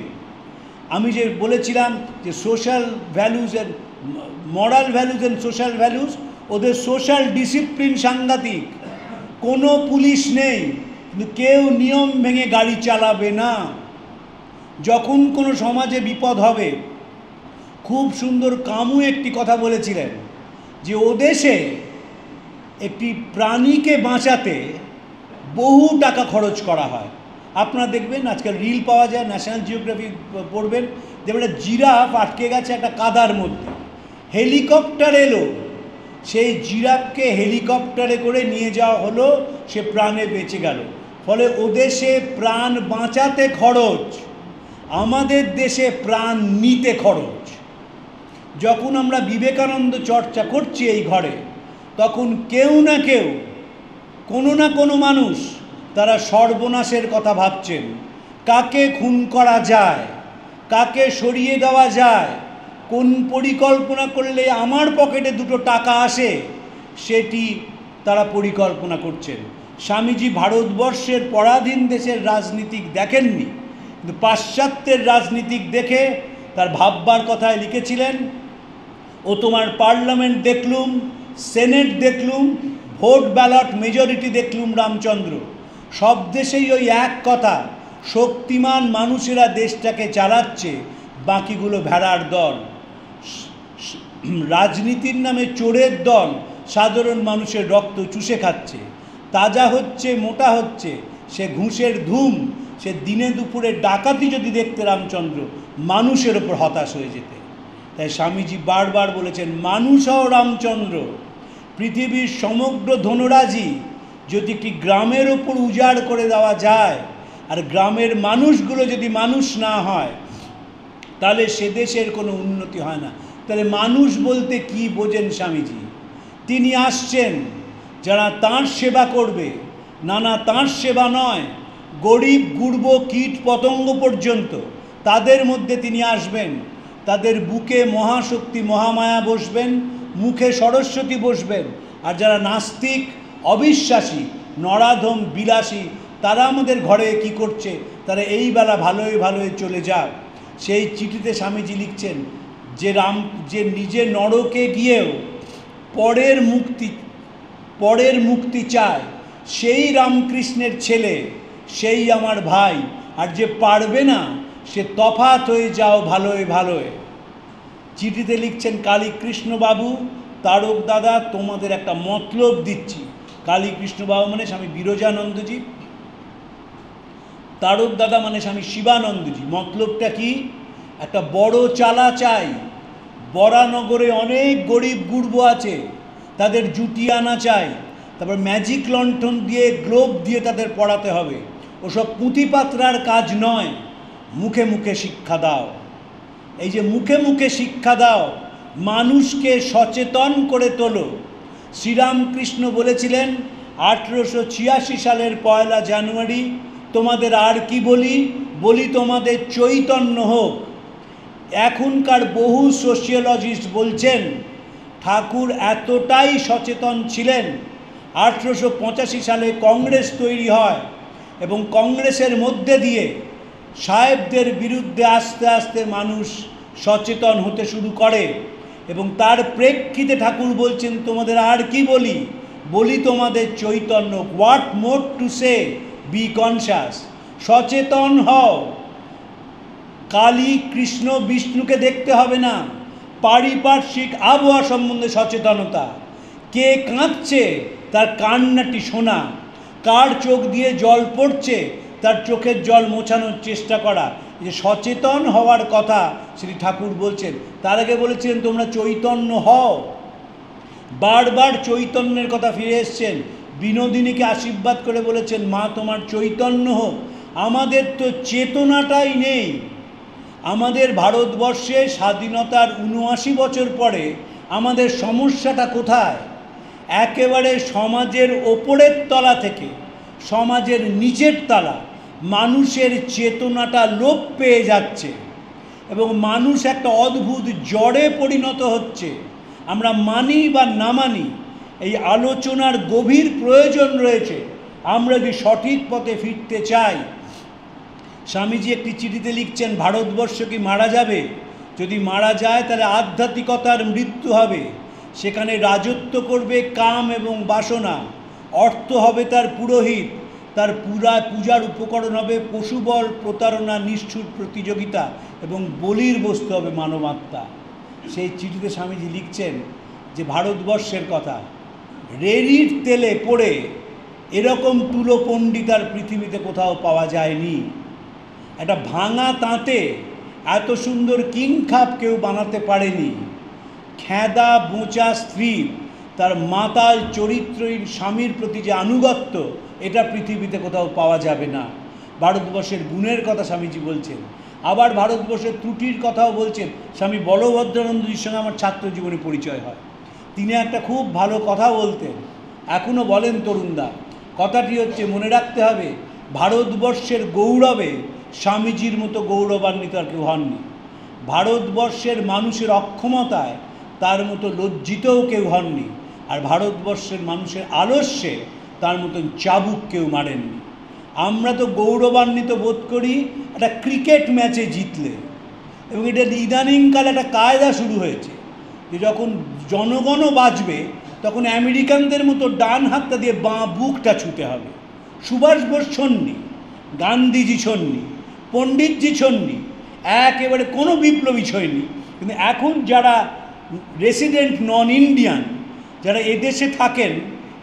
আমি যে বলেছিলাম যে social values and moral values and social values, ওদের সোশ্যাল ডিসিপ্লিন সাংঘাতিক। কোনো পুলিশ নেই, কিন্তু কেউ নিয়ম ভেঙে গাড়ি চালাবে না। যখন কোনো সমাজে বিপদ হবে, খুব সুন্দর কামু একটি কথা বলেছিলেন যে ও দেশে একটি প্রাণীকে বাঁচাতে বহু টাকা খরচ করা হয়। আপনারা দেখবেন আজকাল রিল পাওয়া যায়, ন্যাশনাল জিওগ্রাফি পড়বেন, দেখবেন একটা জিরাফ আটকে গেছে একটা কাদার মধ্যে, হেলিকপ্টার এলো, সেই জিরাফকে হেলিকপ্টারে করে নিয়ে যাওয়া হলো, সে প্রাণে বেঁচে গেল। ফলে ও দেশে প্রাণ বাঁচাতে খরচ, আমাদের দেশে প্রাণ নিতে খরচ। যখন আমরা বিবেকানন্দ চর্চা করছি এই ঘরে, তখন কেউ না কেউ, কোনো না কোনো মানুষ তারা সর্বনাশের কথা ভাবছেন। কাকে খুন করা যায়, কাকে সরিয়ে দেওয়া যায়, কোন পরিকল্পনা করলে আমার পকেটে দুটো টাকা আসে, সেটি তারা পরিকল্পনা করছেন। স্বামীজি ভারতবর্ষের পরাধীন দেশের রাজনীতিক দেখেননি, কিন্তু পাশ্চাত্যের রাজনীতিক দেখে তার ভাববার কথায় লিখেছিলেন, ও তোমার পার্লামেন্ট দেখলুম, সেনেট দেখলুম, ভোট ব্যালট মেজরিটি দেখলুম রামচন্দ্র। সব দেশেই ওই এক কথা, শক্তিমান মানুষেরা দেশটাকে চালাচ্ছে, বাকিগুলো ভেড়ার দল। রাজনীতির নামে চোরের দল সাধারণ মানুষের রক্ত চুষে খাচ্ছে, তাজা হচ্ছে, মোটা হচ্ছে, সে ঘুষের ধুম, সে দিনে দুপুরে ডাকাতি যদি দেখতে রামচন্দ্র, মানুষের ওপর হতাশ হয়ে যেতে। তাই স্বামীজি বারবার বলেছেন, মানুষ হও রামচন্দ্র। পৃথিবীর সমগ্র ধনরাজি যদি একটি গ্রামের ওপর উজাড় করে দেওয়া যায়, আর গ্রামের মানুষগুলো যদি মানুষ না হয়, তাহলে সে দেশের কোনো উন্নতি হয় না। তাহলে মানুষ বলতে কি বোঝেন স্বামীজি? তিনি আসছেন যারা তাঁর সেবা করবে, না তাঁর সেবা নয়, গরিব গুরব কীট পতঙ্গ পর্যন্ত তাদের মধ্যে তিনি আসবেন। তাদের বুকে মহাশক্তি মহামায়া বসবেন, মুখে সরস্বতী বসবেন। আর যারা নাস্তিক, অবিশ্বাসী, নরাধম, বিলাসী, তারা আমাদের ঘরে কি করছে, তারা এই বেলা ভালোই ভালোই চলে যাক। সেই চিঠিতে স্বামীজি লিখছেন যে নিজে নরকে গিয়েও পরের মুক্তি চায়, সেই রামকৃষ্ণের ছেলে, সেই আমার ভাই। আর যে পারবে না, সে তফাৎ হয়ে যাও ভালোয় ভালোয়। চিঠিতে লিখছেন, কালীকৃষ্ণবাবু, তারক দাদা, তোমাদের একটা মতলব দিচ্ছি। কালীকৃষ্ণবাবু মানে স্বামী বিরজানন্দজি, তারক দাদা মানে স্বামী শিবানন্দজি। মতলবটা কি? একটা বড় চালা চাই। বরানগরে অনেক গরিব গুরব আছে, তাদের জুটিয়ে আনা চাই। তারপর ম্যাজিক লণ্ঠন দিয়ে, গ্লোব দিয়ে তাদের পড়াতে হবে। ওসব পুঁথিপাত্রার কাজ নয়, মুখে মুখে শিক্ষা দাও। এই যে মুখে মুখে শিক্ষা দাও, মানুষকে সচেতন করে তোলো। শ্রীরামকৃষ্ণ বলেছিলেন 1886 সালের 1 জানুয়ারি, তোমাদের আর কি বলি তোমাদের চৈতন্য হোক। এখনকার বহু সোশিওলজিস্ট বলছেন ঠাকুর এতটাই সচেতন ছিলেন, 1885 সালে কংগ্রেস তৈরি হয় এবং কংগ্রেসের মধ্যে দিয়ে সাহেবদের বিরুদ্ধে আস্তে আস্তে মানুষ সচেতন হতে শুরু করে। এবং তার প্রেক্ষিতে ঠাকুর বলছেন, তোমাদের আর কি বলি তোমাদের Chaitanya. What more to say, be conscious. সচেতন হও। কালী, কৃষ্ণ, বিষ্ণুকে দেখতে হবে না, পারিপার্শ্বিক আবহাওয়া সম্বন্ধে সচেতনতা। কে কাঁদছে তার কান্নাটি শোনা, কার চোখ দিয়ে জল পড়ছে তার চোখের জল মোছানোর চেষ্টা করা। যে সচেতন হওয়ার কথা শ্রী ঠাকুর বলছেন। তার আগে বলেছিলেন তোমরা চৈতন্য হও। বারবার চৈতন্যের কথা ফিরে এসছেন। বিনোদিনীকে আশীর্বাদ করে বলেছেন, মা তোমার চৈতন্য হোক। আমাদের তো চেতনাটাই নেই। আমাদের ভারতবর্ষে স্বাধীনতার 79 বছর পরে আমাদের সমস্যাটা কোথায়? একেবারে সমাজের ওপরের তলা থেকে সমাজের নিচের তলা মানুষের চেতনাটা লোপ পেয়ে যাচ্ছে এবং মানুষ একটা অদ্ভুত জড়ে পরিণত হচ্ছে। আমরা মানি বা না মানি, এই আলোচনার গভীর প্রয়োজন রয়েছে আমরা যদি সঠিক পথে ফিরতে চাই। স্বামীজি একটি চিঠিতে লিখছেন, ভারতবর্ষ কি মারা যাবে? যদি মারা যায় তাহলে আধ্যাত্মিকতার মৃত্যু হবে, সেখানে রাজত্ব করবে কাম এবং বাসনা, অর্থ হবে তার পুরোহিত, তার পূজার উপকরণ হবে পশুবল, প্রতারণা, নিষ্ঠুর প্রতিযোগিতা এবং বলির বস্তু হবে মানবাত্মা। সেই চিঠিতে স্বামীজি লিখছেন যে ভারতবর্ষের কথা, রেড়ির তেলে পড়ে এরকম তুলো পণ্ডিত আর পৃথিবীতে কোথাও পাওয়া যায়নি। একটা ভাঙা তাঁতে এত সুন্দর কিংখাপ কেউ বানাতে পারেনি। খেদা বোঁচা স্ত্রী তার মাতাল চরিত্রহীন স্বামীর প্রতি যে আনুগত্য, এটা পৃথিবীতে কোথাও পাওয়া যাবে না। ভারতবর্ষের গুণের কথা স্বামীজি বলছেন, আবার ভারতবর্ষের ত্রুটির কথাও বলছেন। স্বামী বলভদ্রানন্দজির সঙ্গে আমার ছাত্র জীবনে পরিচয় হয়। তিনি একটা খুব ভালো কথা বলতেন, এখনও বলেন তরুণদা। কথাটি হচ্ছে, মনে রাখতে হবে ভারতবর্ষের গৌরবে স্বামীজির মতো গৌরবান্বিত আর কেউ হননি। ভারতবর্ষের মানুষের অক্ষমতায় তার মতো লজ্জিতও কেউ হননি। আর ভারতবর্ষের মানুষের আলস্যে তার মতন চাবুক কেউ মারেননি। আমরা তো গৌরবান্বিত বোধ করি একটা ক্রিকেট ম্যাচে জিতলে, এবং এটা ইদানিংকালে একটা কায়দা শুরু হয়েছে যে যখন জনগণও বাঁচবে তখন আমেরিকানদের মতো ডান হাতটা দিয়ে বাঁ বুকটা ছুতে হবে। সুভাষ বোস ছন্নি, গান্ধীজি ছন্নি, পণ্ডিতজি ছন্নি, একেবারে কোনো বিপ্লবী ছয়নি। কিন্তু এখন যারা রেসিডেন্ট নন ইন্ডিয়ান, যারা এদেশে থাকেন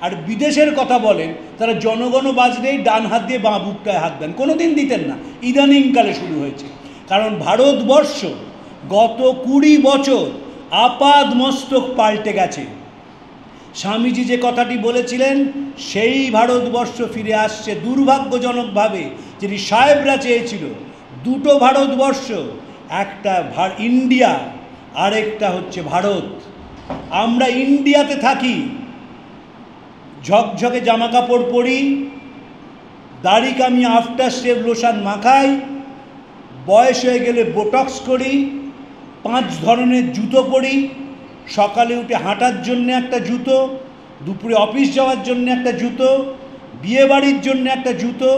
আর বিদেশের কথা বলেন, তারা জনগণ বাজলেই ডান হাত দিয়ে বাঁ বুকটায় হাত দেন, কোনো দিন দিতেন না, ইদানিংকালে শুরু হয়েছে। কারণ ভারতবর্ষ গত 20 বছর আপাদ মস্তক পাল্টে গেছে। স্বামীজি যে কথাটি বলেছিলেন সেই ভারতবর্ষ ফিরে আসছে দুর্ভাগ্যজনকভাবে, যেটি সাহেবরা চেয়েছিল। দুটো ভারতবর্ষ, একটা ইন্ডিয়া, আরেকটা হচ্ছে ভারত। আমরা ইন্ডিয়াতে থাকি, ঝকঝকে জামা কাপড় পরি, দাড়ি কামিয়ে আফটার শেভ লোশন মাখাই, বয়স হয়ে গেলে বোটক্স করি, 5 ধরনের জুতো পরি, সকালে উঠে হাঁটার জন্য একটা জুতো, দুপুরে অফিস যাওয়ার জন্য একটা জুতো, বিয়েবাড়ির জন্য একটা জুতো,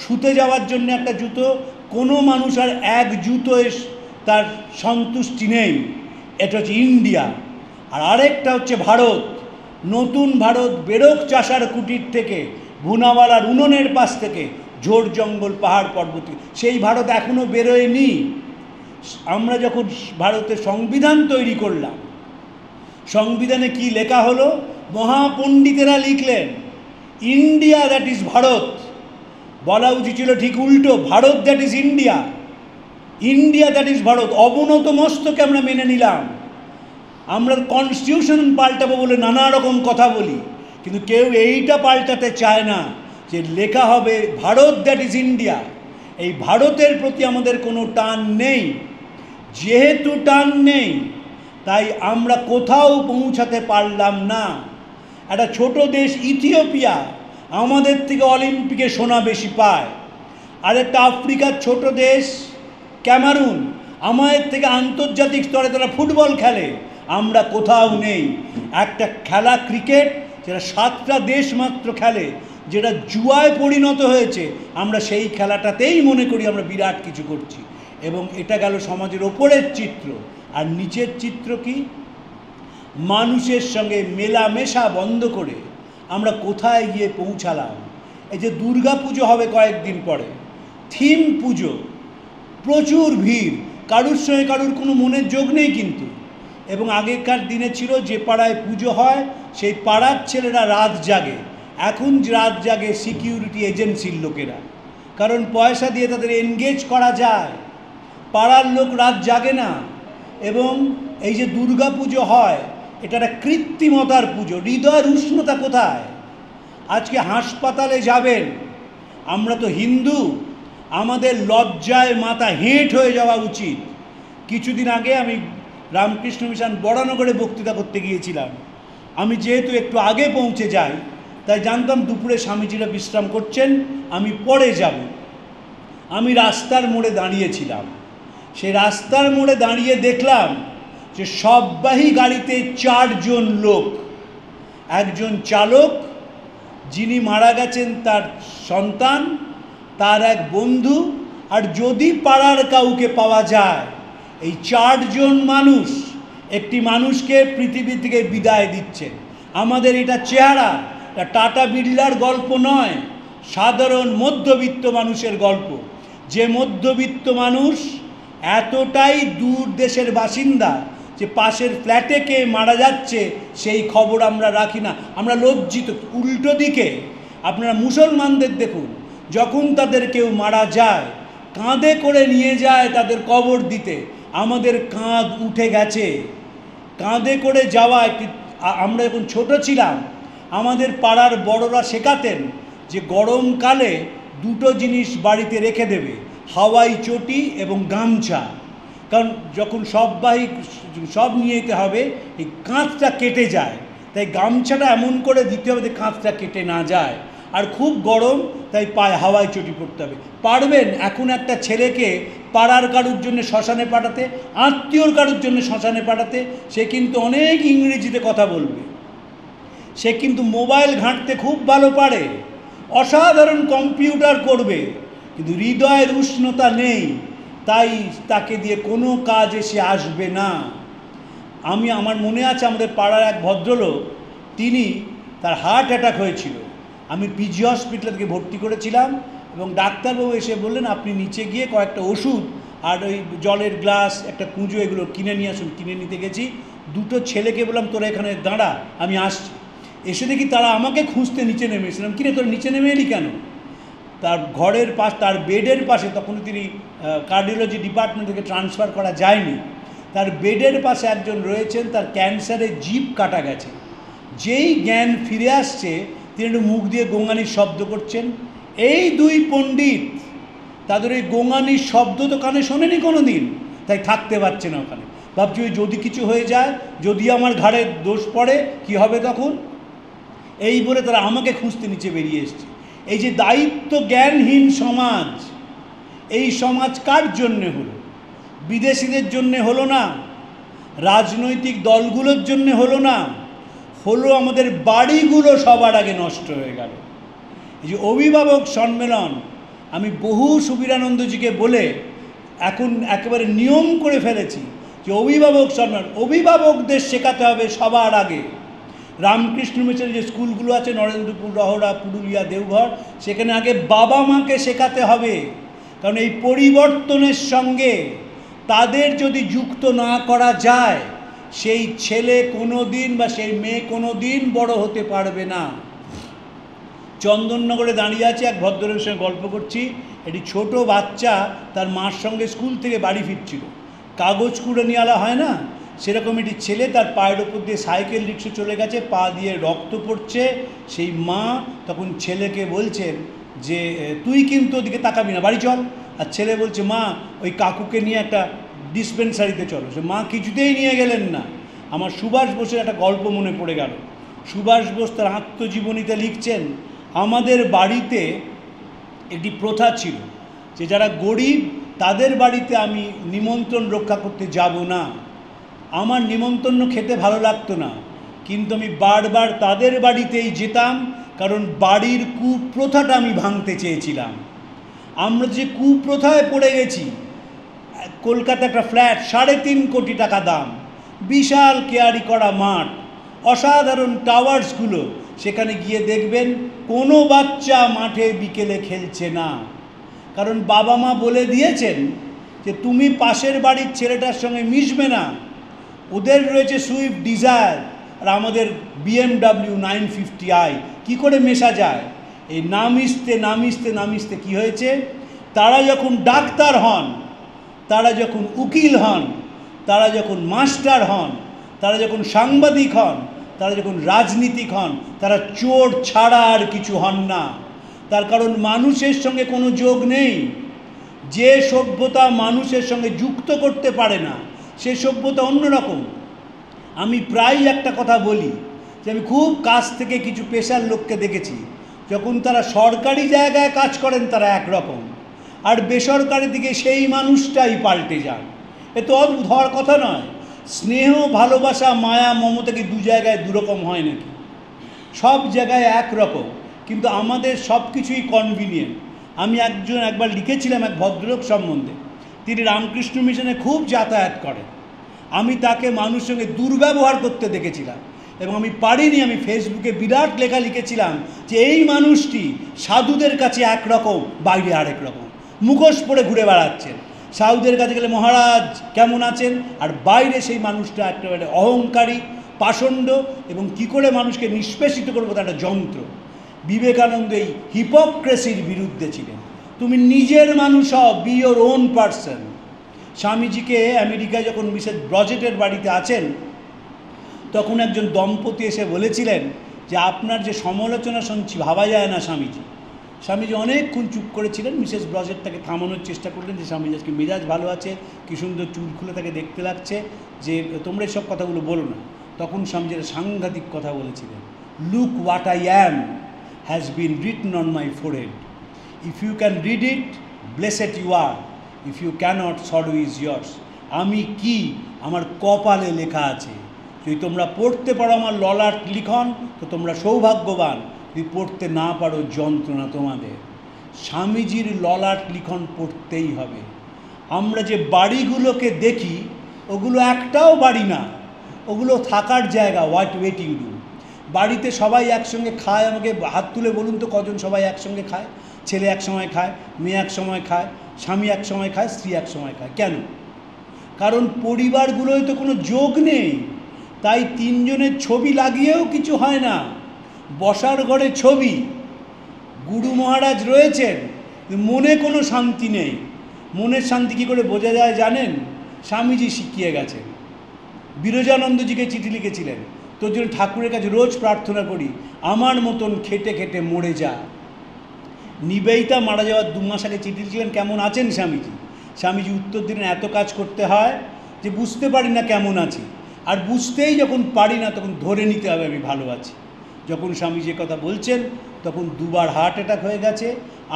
শুতে যাওয়ার জন্য একটা জুতো। কোনো মানুষ আর এক জুতো তার সন্তুষ্টি নেই। এটা হচ্ছে ইন্ডিয়া। আর আরেকটা হচ্ছে ভারত, নতুন ভারত, বেরোক চাষার কুটির থেকে, ভুনাওয়ালার উনুনের পাশ থেকে, ঝোড় জঙ্গল পাহাড় পর্বত, সেই ভারত এখনও বেরোয়নি। আমরা যখন ভারতের সংবিধান তৈরি করলাম, সংবিধানে কি লেখা হলো? মহাপণ্ডিতেরা লিখলেন ইন্ডিয়া দ্যাট ইজ ভারত। বলা উচিত ছিল ঠিক উল্টো, Bharat that is India, India that is Bharat. অবনত মস্তকে আমরা মেনে নিলাম। আমরা কনস্টিটিউশন পাল্টাবো বলে নানা রকম কথা বলি, কিন্তু কেউ এইটা পাল্টাতে চায় না যে লেখা হবে ভারত দ্যাট ইজ ইন্ডিয়া। এই ভারতের প্রতি আমাদের কোনো টান নেই। যেহেতু টান নেই, তাই আমরা কোথাও পৌঁছাতে পারলাম না। একটা ছোট দেশ ইথিওপিয়া আমাদের থেকে অলিম্পিকে সোনা বেশি পায়। আরেকটা আফ্রিকার ছোট দেশ ক্যামারুন আমাদের থেকে আন্তর্জাতিক স্তরে তারা ফুটবল খেলে, আমরা কোথাও নেই। একটা খেলা ক্রিকেট, যেটা 7টা দেশ মাত্র খেলে, যেটা জুয়ায় পরিণত হয়েছে, আমরা সেই খেলাটাতেই মনে করি আমরা বিরাট কিছু করছি। এবং এটা গেল সমাজের ওপরের চিত্র। আর নিচের চিত্র কি? মানুষের সঙ্গে মেলামেশা বন্ধ করে আমরা কোথায় গিয়ে পৌঁছালাম। এই যে দুর্গা পুজো হবে কয়েকদিন পরে, থিম পুজো, প্রচুর ভিড়, কারুর সঙ্গে কারুর কোনো মনের যোগ নেই কিন্তু। এবং আগেকার দিনে ছিল যে পাড়ায় পুজো হয় সেই পাড়ার ছেলেরা রাত জাগে, এখন রাত জাগে সিকিউরিটি এজেন্সির লোকেরা, কারণ পয়সা দিয়ে তাদের এনগেজ করা যায়। পাড়ার লোক রাত জাগে না। এবং এই যে দুর্গা পুজো হয়, এটা একটা কৃত্রিমতার পুজো। হৃদয়ের উষ্ণতা কোথায়? আজকে হাসপাতালে যাবেন, আমরা তো হিন্দু, আমাদের লজ্জায় মাথা হেঁট হয়ে যাওয়া উচিত। কিছুদিন আগে আমি রামকৃষ্ণ মিশন বরানগরে বক্তৃতা করতে গিয়েছিলাম। আমি যেহেতু একটু আগে পৌঁছে যাই, তাই জানতাম দুপুরে স্বামীজিরা বিশ্রাম করছেন, আমি পরে যাব। আমি রাস্তার মোড়ে দাঁড়িয়েছিলাম। সেই রাস্তার মোড়ে দাঁড়িয়ে দেখলাম যে সববাহী গাড়িতে 4 জন লোক, একজন চালক, যিনি মারা গেছেন তার সন্তান, তার এক বন্ধু, আর যদি পাড়ার কাউকে পাওয়া যায়, এই 4 জন মানুষ একটি মানুষকে পৃথিবী থেকে বিদায় দিচ্ছেন। আমাদের এটা চেহারা, এটা টাটা বিড়লার গল্প নয়, সাধারণ মধ্যবিত্ত মানুষের গল্প। যে মধ্যবিত্ত মানুষ এতটাই দূর দেশের বাসিন্দা যে পাশের ফ্ল্যাটে কে মারা যাচ্ছে সেই খবর আমরা রাখি না, আমরা লজ্জিত। উল্টো দিকে আপনারা মুসলমানদের দেখুন, যখন তাদের কেউ মারা যায় কাঁধে করে নিয়ে যায় তাদের কবর দিতে, আমাদের কাঁধ উঠে গেছে। কাঁধে করে যাওয়া একটি, আমরা যখন ছোট ছিলাম আমাদের পাড়ার বড়রা শেখাতেন যে গরমকালে 2টো জিনিস বাড়িতে রেখে দেবে, হাওয়াই চটি এবং গামছা। কারণ যখন সব নিয়ে যেতে হবে, এই কাঁধটা কেটে যায়, তাই গামছাটা এমন করে দিতে হবে যে কাঁধটা কেটে না যায়। আর খুব গরম, তাই পায়ে হাওয়াই চটি পরতে হবে। পারবেন এখন একটা ছেলেকে পাড়ার কারুর জন্য শ্মশানে পাঠাতে, আত্মীয়র কারুর জন্য শ্মশানে পাঠাতে? সে কিন্তু অনেক ইংরেজিতে কথা বলবে, সে কিন্তু মোবাইল ঘাঁটতে খুব ভালো পারে, অসাধারণ কম্পিউটার করবে, কিন্তু হৃদয়ের উষ্ণতা নেই, তাই তাকে দিয়ে কোনো কাজ এসে আসবে না। আমার মনে আছে আমাদের পাড়ার এক ভদ্রলোক, তার হার্ট অ্যাটাক হয়েছিল। আমি পিজি হসপিটালে থেকে ভর্তি করেছিলাম এবং ডাক্তারবাবু এসে বললেন আপনি নিচে গিয়ে কয়েকটা ওষুধ আর ওই জলের গ্লাস, একটা কুঁজো, এগুলো কিনে নিয়ে আসুন। কিনে নিতে গেছি, 2টো ছেলেকে বললাম তোরা এখানে দাঁড়া, আমি আসছি। এসে দেখি তারা আমাকে খুঁজতে নিচে নেমে এসেছিলাম। কিরে তোরা নিচে নেমে এলি কেন? তার ঘরের পাশ, তার বেডের পাশে, তখন তিনি কার্ডিওলজি ডিপার্টমেন্ট থেকে ট্রান্সফার করা যায়নি, তার বেডের পাশে একজন রয়েছেন, তার ক্যান্সারে জিভ কাটা গেছে। যেই জ্ঞান ফিরে আসছে তিনি একটু মুখ দিয়ে গোঙানির শব্দ করছেন। এই 2 পণ্ডিত তাদের ওই গোঙানির শব্দ তো কানে শোনেনি কোনো দিন, তাই থাকতে পারছে না ওখানে। ভাবছি ওই যদি কিছু হয়ে যায়, যদি আমার ঘাড়ে দোষ পড়ে কি হবে তখন? এই বলে তারা আমাকে খুঁজতে নিচে বেরিয়ে এসছে। এই যে দায়িত্ব জ্ঞানহীন সমাজ, এই সমাজ কার জন্যে হলো? বিদেশিদের জন্যে হলো না, রাজনৈতিক দলগুলোর জন্যে হলো না, হলো আমাদের বাড়িগুলো সবার আগে নষ্ট হয়ে গেল। এই যে অভিভাবক সম্মেলন, আমি বহু সুবীরানন্দজিকে বলে এখন একেবারে নিয়ম করে ফেলেছি যে অভিভাবক সম্মেলন, অভিভাবকদের শেখাতে হবে সবার আগে। রামকৃষ্ণ মিশনের যে স্কুলগুলো আছে, নরেন্দ্রপুর, রহরা, পুরুলিয়া, দেওঘর, সেখানে আগে বাবা মাকে শেখাতে হবে। কারণ এই পরিবর্তনের সঙ্গে তাদের যদি যুক্ত না করা যায়, সেই ছেলে কোনো দিন বা সেই মেয়ে কোনো দিন বড় হতে পারবে না। চন্দননগরে দাঁড়িয়ে আছে, এক ভদ্রলোকের সঙ্গে গল্প করছি। একটি ছোট বাচ্চা তার মার সঙ্গে স্কুল থেকে বাড়ি ফিরছিল, কাগজ কুড়ে নিয়ে আলা হয় না, সেরকম একটি ছেলে, তার পায়ের ওপর দিয়ে সাইকেল রিক্সা চলে গেছে, পা দিয়ে রক্ত পড়ছে। সেই মা তখন ছেলেকে বলছেন যে তুই কিন্তু ওদিকে তাকাবি না, বাড়ি চল। আর ছেলে বলছে মা ওই কাকুকে নিয়ে একটা ডিসপেন্সারিতে চলো। সে মা কিছুতেই নিয়ে গেলেন না। আমার সুভাষ বোসের একটা গল্প মনে পড়ে গেল। সুভাষ বোস তার আত্মজীবনীতে লিখছেন, আমাদের বাড়িতে একটি প্রথা ছিল যে যারা গরিব তাদের বাড়িতে আমি নিমন্ত্রণ রক্ষা করতে যাব না। আমার নিমন্ত্রণ খেতে ভালো লাগতো না, কিন্তু আমি বারবার তাদের বাড়িতেই যেতাম, কারণ বাড়ির কুপ্রথাটা আমি ভাঙতে চেয়েছিলাম। আমরা যে কুপ্রথায় পড়ে গেছি, কলকাতা একটা ফ্ল্যাট 3.5 কোটি টাকা দাম, বিশাল কেয়ারি করা মাঠ, অসাধারণ টাওয়ার্সগুলো, সেখানে গিয়ে দেখবেন কোনো বাচ্চা মাঠে বিকেলে খেলছে না। কারণ বাবা মা বলে দিয়েছেন যে তুমি পাশের বাড়ির ছেলেটার সঙ্গে মিশবে না, ওদের রয়েছে সুইফট ডিজায়ার আর আমাদের BMW 950i, কী করে মেশা যায়? এই নামিস্তে নামিস্তে নামিস্তে কী হয়েছে? তারা যখন ডাক্তার হন, তারা যখন উকিল হন, তারা যখন মাস্টার হন, তারা যখন সাংবাদিক হন, তারা যখন রাজনীতিক হন, তারা চোর ছাড়া আর কিছু হন না। তার কারণ মানুষের সঙ্গে কোনো যোগ নেই। যে সভ্যতা মানুষের সঙ্গে যুক্ত করতে পারে না, সে সভ্যতা অন্যরকম। আমি প্রায়ই একটা কথা বলি যে আমি খুব কাছ থেকে কিছু পেশার লোককে দেখেছি, যখন তারা সরকারি জায়গায় কাজ করেন তারা একরকম, আর বেসরকারি দিকে সেই মানুষটাই পাল্টে যান। এ তো অদ্ভুত হওয়ার কথা নয়। স্নেহ, ভালোবাসা, মায়া, মমতা কি 2 জায়গায় 2 রকম হয় নাকি? সব জায়গায় একরকম, কিন্তু আমাদের সব কিছুই কনভিনিয়েন্ট। আমি একবার লিখেছিলাম এক ভদ্রলোক সম্বন্ধে, তিনি রামকৃষ্ণ মিশনে খুব যাতায়াত করেন। আমি তাকে মানুষের সঙ্গে দুর্ব্যবহার করতে দেখেছিলাম এবং আমি পারিনি, আমি ফেসবুকে বিরাট লেখা লিখেছিলাম যে এই মানুষটি সাধুদের কাছে একরকম, বাইরে আরেক রকম, মুখোশ পরে ঘুরে বেড়াচ্ছেন। সাধুদের কাছে গেলে মহারাজ কেমন আছেন, আর বাইরে সেই মানুষটা একেবারে অহংকারী, পাষণ্ড, এবং কি করে মানুষকে নিষ্পেষিত করবো তার একটা যন্ত্র। বিবেকানন্দ এই হিপোক্রেসির বিরুদ্ধে ছিলেন। তুমি নিজের মানুষ হও, বি ইয়োর ওন পার্সন। স্বামীজিকে আমেরিকায় যখন মিসেস ব্রজেটের বাড়িতে আছেন, তখন একজন দম্পতি এসে বলেছিলেন যে আপনার যে সমালোচনা শুনছি ভাবা যায় না স্বামীজি। স্বামীজি অনেকক্ষণ চুপ করেছিলেন। মিসেস ব্রজেট তাকে থামানোর চেষ্টা করলেন যে স্বামীজি আজকে মেজাজ ভালো আছে, কী সুন্দর চুল খুলে তাকে দেখতে লাগছে, যে তোমরা এসব কথাগুলো বলো না। তখন স্বামীজি একটা সাংঘাতিক কথা বলেছিলেন, look what I am has been written on my forehead, if you can read it blessed you are, if you can't sorrow is years. আমি কি আমার কপালে লেখা আছে, যদি তোমরা পড়তে পারো আমার ললাট লিখন তো তোমরা সৌভাগ্যবান, যদি পড়তে না পারো যন্ত্রণা তোমাদের। স্বামীজির ললাট লিখন পড়তেই হবে। আমরা যে বাড়িগুলোকে দেখি ওগুলো একটাও বাড়ি না, ওগুলো থাকার জায়গা, ওয়েটিং রুম। বাড়িতে সবাই একসঙ্গে খায়, আমাকে হাত তুলে বলুন তো কজন সবাই একসঙ্গে খায়? ছেলে এক সময় খায়, মেয়ে এক সময় খায়, স্বামী এক সময় খায়, স্ত্রী এক সময় খায়। কেন? কারণ পরিবারগুলোয় তো কোনো যোগ নেই, তাই তিনজনের ছবি লাগিয়েও কিছু হয় না। বসার ঘরে ছবি, গুরু মহারাজ রয়েছেন, মনে কোনো শান্তি নেই। মনের শান্তি কী করে বোঝা যায় জানেন? স্বামীজি শিখিয়ে গেছেন। বিরজানন্দজিকে চিঠি লিখেছিলেন, তোর জন্য ঠাকুরের কাছে রোজ প্রার্থনা করি, আমার মতন খেটে খেটে মরে যা। নিবেদিতা মারা যাওয়ার 2 মাস আগে চিঠি লিখলেন, কেমন আছেন স্বামীজি? স্বামীজি উত্তর দিলেন, এত কাজ করতে হয় যে বুঝতে পারি না কেমন আছি, আর বুঝতেই যখন পারি না তখন ধরে নিতে হবে আমি ভালো আছি। যখন স্বামীজি কথা বলছেন তখন 2বার হার্ট অ্যাটাক হয়ে গেছে,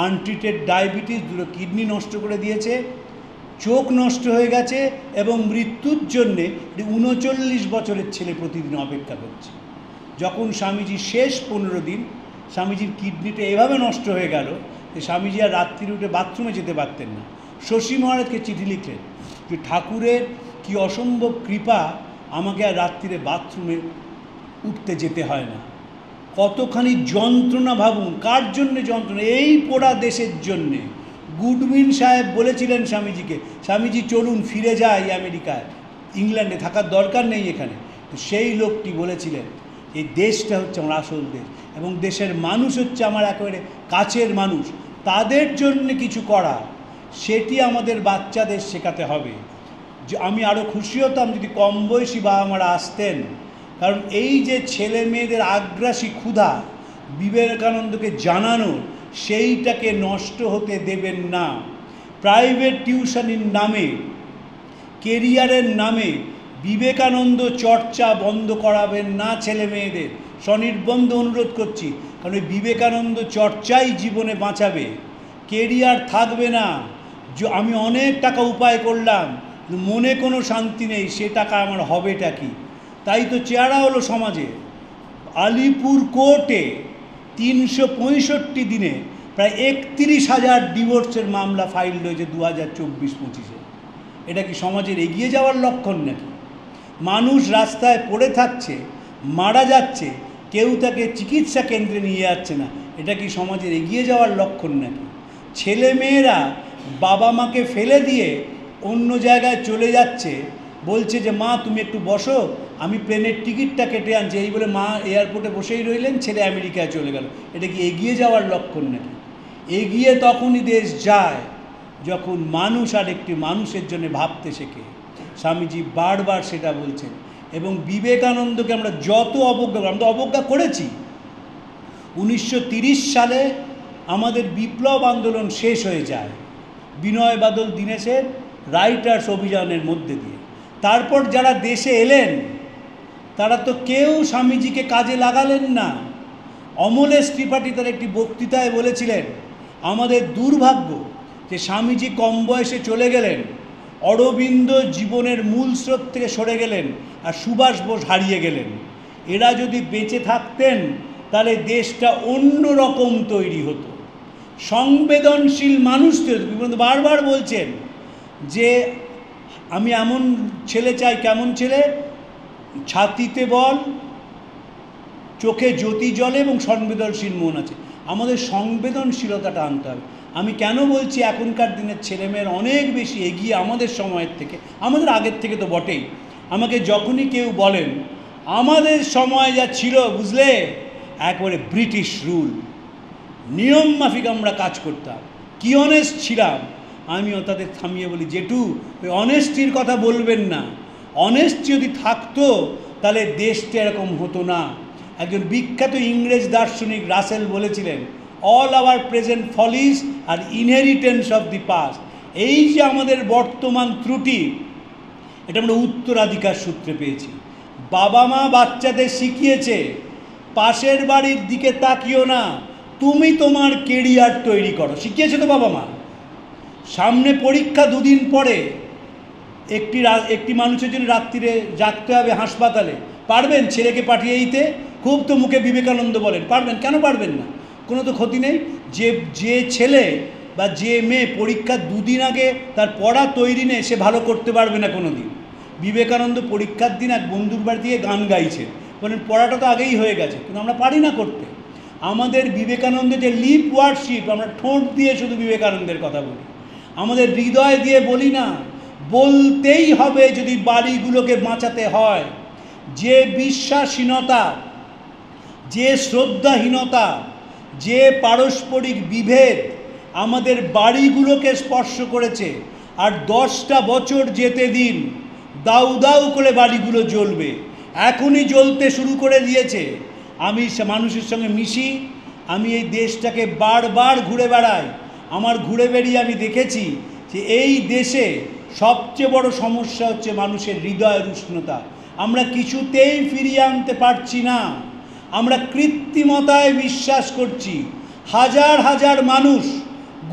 আনট্রিটেড ডায়াবেটিস, 2টো কিডনি নষ্ট করে দিয়েছে, চোখ নষ্ট হয়ে গেছে, এবং মৃত্যুর জন্যে 39 বছরের ছেলে প্রতিদিন অপেক্ষা করছে। যখন স্বামীজি শেষ 15 দিন, স্বামীজির কিডনিটা এভাবে নষ্ট হয়ে গেল যে স্বামীজি আর রাত্রিরে উঠে বাথরুমে যেতে পারতেন না। শশী মহারাজকে চিঠি লিখলেন যে ঠাকুরের কি অসম্ভব কৃপা, আমাকে আর রাত্রিরে বাথরুমে উঠতে যেতে হয় না। কতখানি যন্ত্রণা ভাবুন। কার জন্যে যন্ত্রণা? এই পোড়া দেশের জন্যে। গুডউইন সাহেব বলেছিলেন স্বামীজিকে, স্বামীজি চলুন ফিরে যাই আমেরিকায়, ইংল্যান্ডে থাকার দরকার নেই এখানে। তো সেই লোকটি বলেছিলেন এই দেশটা হচ্ছে আমার আসল দেশ, এবং দেশের মানুষ হচ্ছে আমার একেবারে কাছের মানুষ, তাদের জন্য কিছু করা, সেটি আমাদের বাচ্চাদের শেখাতে হবে। যে আমি আরও খুশি হতাম যদি কম বয়সী বাবা মারা আসতেন, কারণ এই যে ছেলে মেয়েদের আগ্রাসী ক্ষুধা বিবেকানন্দকে জানানো, সেইটাকে নষ্ট হতে দেবেন না। প্রাইভেট টিউশনির নামে, কেরিয়ারের নামে বিবেকানন্দ চর্চা বন্ধ করাবেন না ছেলে মেয়েদের, স্বনির্বন্ধ অনুরোধ করছি। কারণ ওই বিবেকানন্দ চর্চাই জীবনে বাঁচাবে, কেরিয়ার থাকবে না। আমি অনেক টাকা উপায় করলাম, মনে কোনো শান্তি নেই, সে টাকা আমার হবেটা কি? তাই তো চেহারা হলো সমাজে। আলিপুর কোর্টে 365 দিনে প্রায় 31,000 ডিভোর্সের মামলা ফাইল হয়েছে 2024-25-এ। এটা কি সমাজের এগিয়ে যাওয়ার লক্ষণ নাকি? মানুষ রাস্তায় পড়ে থাকছে, মারা যাচ্ছে, কেউ তাকে চিকিৎসা কেন্দ্রে নিয়ে যাচ্ছে না, এটা কি সমাজের এগিয়ে যাওয়ার লক্ষণ নাকি? ছেলে মেয়েরা বাবা মাকে ফেলে দিয়ে অন্য জায়গায় চলে যাচ্ছে, বলছে যে মা তুমি একটু বসো, আমি প্লেনের টিকিটটা কেটে আনছি, এই বলে মা এয়ারপোর্টে বসেই রইলেন, ছেলে আমেরিকায় চলে গেল। এটা কি এগিয়ে যাওয়ার লক্ষণ নাকি? এগিয়ে তখনই দেশ যায় যখন মানুষ আর একটি মানুষের জন্য ভাবতে শেখে। স্বামীজি বারবার সেটা বলছেন। এবং বিবেকানন্দকে আমরা যত অবজ্ঞা, আমরা তো অবজ্ঞা করেছি। 1930 সালে আমাদের বিপ্লব আন্দোলন শেষ হয়ে যায় বিনয় বাদল দীনেশের রাইটার্স অভিযানের মধ্যে দিয়ে। তারপর যারা দেশে এলেন তারা তো কেউ স্বামীজিকে কাজে লাগালেন না। অমলেশ ত্রিপাঠী তার একটি বক্তৃতায় বলেছিলেন, আমাদের দুর্ভাগ্য যে স্বামীজি কম বয়সে চলে গেলেন, অরবিন্দ জীবনের মূল স্রোত থেকে সরে গেলেন, আর সুভাষ বোস হারিয়ে গেলেন। এরা যদি বেঁচে থাকতেন তাহলে দেশটা অন্য রকম তৈরি হতো। সংবেদনশীল মানুষ তৈরি। বারবার বলছেন যে আমি এমন ছেলে চাই, কেমন ছেলে? ছাতিতে বল, চোখে জ্যোতি জ্বলে এবং সংবেদনশীল মন আছে। আমাদের সংবেদনশীলতাটা আনতে হবে। আমি কেন বলছি এখনকার দিনের ছেলেমেয়েরা অনেক বেশি এগিয়ে আমাদের সময়ের থেকে, আমাদের আগের থেকে তো বটেই। আমাকে যখনই কেউ বলেন আমাদের সময় যা ছিল বুঝলে, একবারে ব্রিটিশ রুল, নিয়ম মাফিক আমরা কাজ করতাম, কি অনেস্ট ছিলাম। আমিও তাদের থামিয়ে বলি, জেঠু ওই অনেস্টির কথা বলবেন না। অনেস্ট যদি থাকতো তাহলে দেশটা এরকম হতো না। একজন বিখ্যাত ইংরেজ দার্শনিক রাসেল বলেছিলেন, all our present follies are inheritance of the past. এই যে আমাদের বর্তমান ত্রুটি, এটা আমরা উত্তরাধিকার সূত্রে পেয়েছি। বাবা মা বাচ্চাদের শিখিয়েছে পাশের বাড়ির দিকে তাকিও না, তুমি তোমার কেরিয়ার তৈরি করো। শিখিয়েছে তো বাবা মা। সামনে পরীক্ষা, দুদিন পরে একটি মানুষের জন্য রাত্রিরে জাগতে হবে হাসপাতালে, পারবেন ছেলেকে পাঠিয়ে দিতে? খুব তো মুখে বিবেকানন্দ বলেন, পারবেন? কেন পারবেন না? কোনো তো ক্ষতি নেই। যে ছেলে বা যে মেয়ে পরীক্ষার দুদিন আগে তার পড়া তৈরি নেই, সে ভালো করতে পারবে না কোনো দিন। বিবেকানন্দ পরীক্ষার দিন এক বন্ধুর বাড়ি দিয়ে গান গাইছে, বলেন পড়াটা তো আগেই হয়ে গেছে, কিন্তু আমরা পারি না করতে। আমাদের বিবেকানন্দের যে লিপ ওয়ার্ডশিপ, আমরা ঠোঁট দিয়ে শুধু বিবেকানন্দের কথা বলি, আমাদের হৃদয় দিয়ে বলি না। বলতেই হবে যদি বাড়িগুলোকে বাঁচাতে হয়। যে বিশ্বাসহীনতা, যে শ্রদ্ধাহীনতা, যে পারস্পরিক বিভেদ আমাদের বাড়িগুলোকে স্পর্শ করেছে, আর 10টা বছর যেতে দিন, দাউ দাউ করে বাড়িগুলো জ্বলবে। এখনই জ্বলতে শুরু করে দিয়েছে। আমি মানুষের সঙ্গে মিশি, আমি এই দেশটাকে বারবার ঘুরে বেড়াই। আমার ঘুরে বেরিয়ে আমি দেখেছি যে এই দেশে সবচেয়ে বড় সমস্যা হচ্ছে মানুষের হৃদয়ের উষ্ণতা। আমরা কিছুতেই ফিরিয়ে আনতে পারছি না। আমরা কৃত্রিমতায় বিশ্বাস করছি। হাজার হাজার মানুষ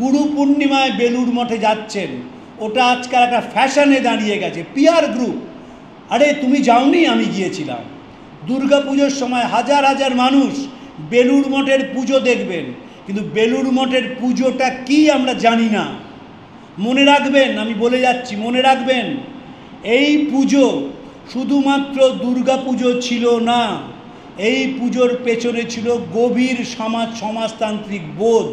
গুরু পূর্ণিমায় বেলুড় মঠে যাচ্ছেন, ওটা আজকাল একটা ফ্যাশনে দাঁড়িয়ে গেছে, পিয়ার গ্রুপ। আরে তুমি যাওনি? আমি গিয়েছিলাম। দুর্গা পুজোর সময় হাজার হাজার মানুষ বেলুড় মঠের পুজো দেখবেন, কিন্তু বেলুড় মঠের পুজোটা কি আমরা জানি না। মনে রাখবেন, আমি বলে যাচ্ছি, মনে রাখবেন, এই পুজো শুধুমাত্র দুর্গা পুজো ছিল না। এই পুজোর পেছনে ছিল গভীর সমাজতান্ত্রিক বোধ।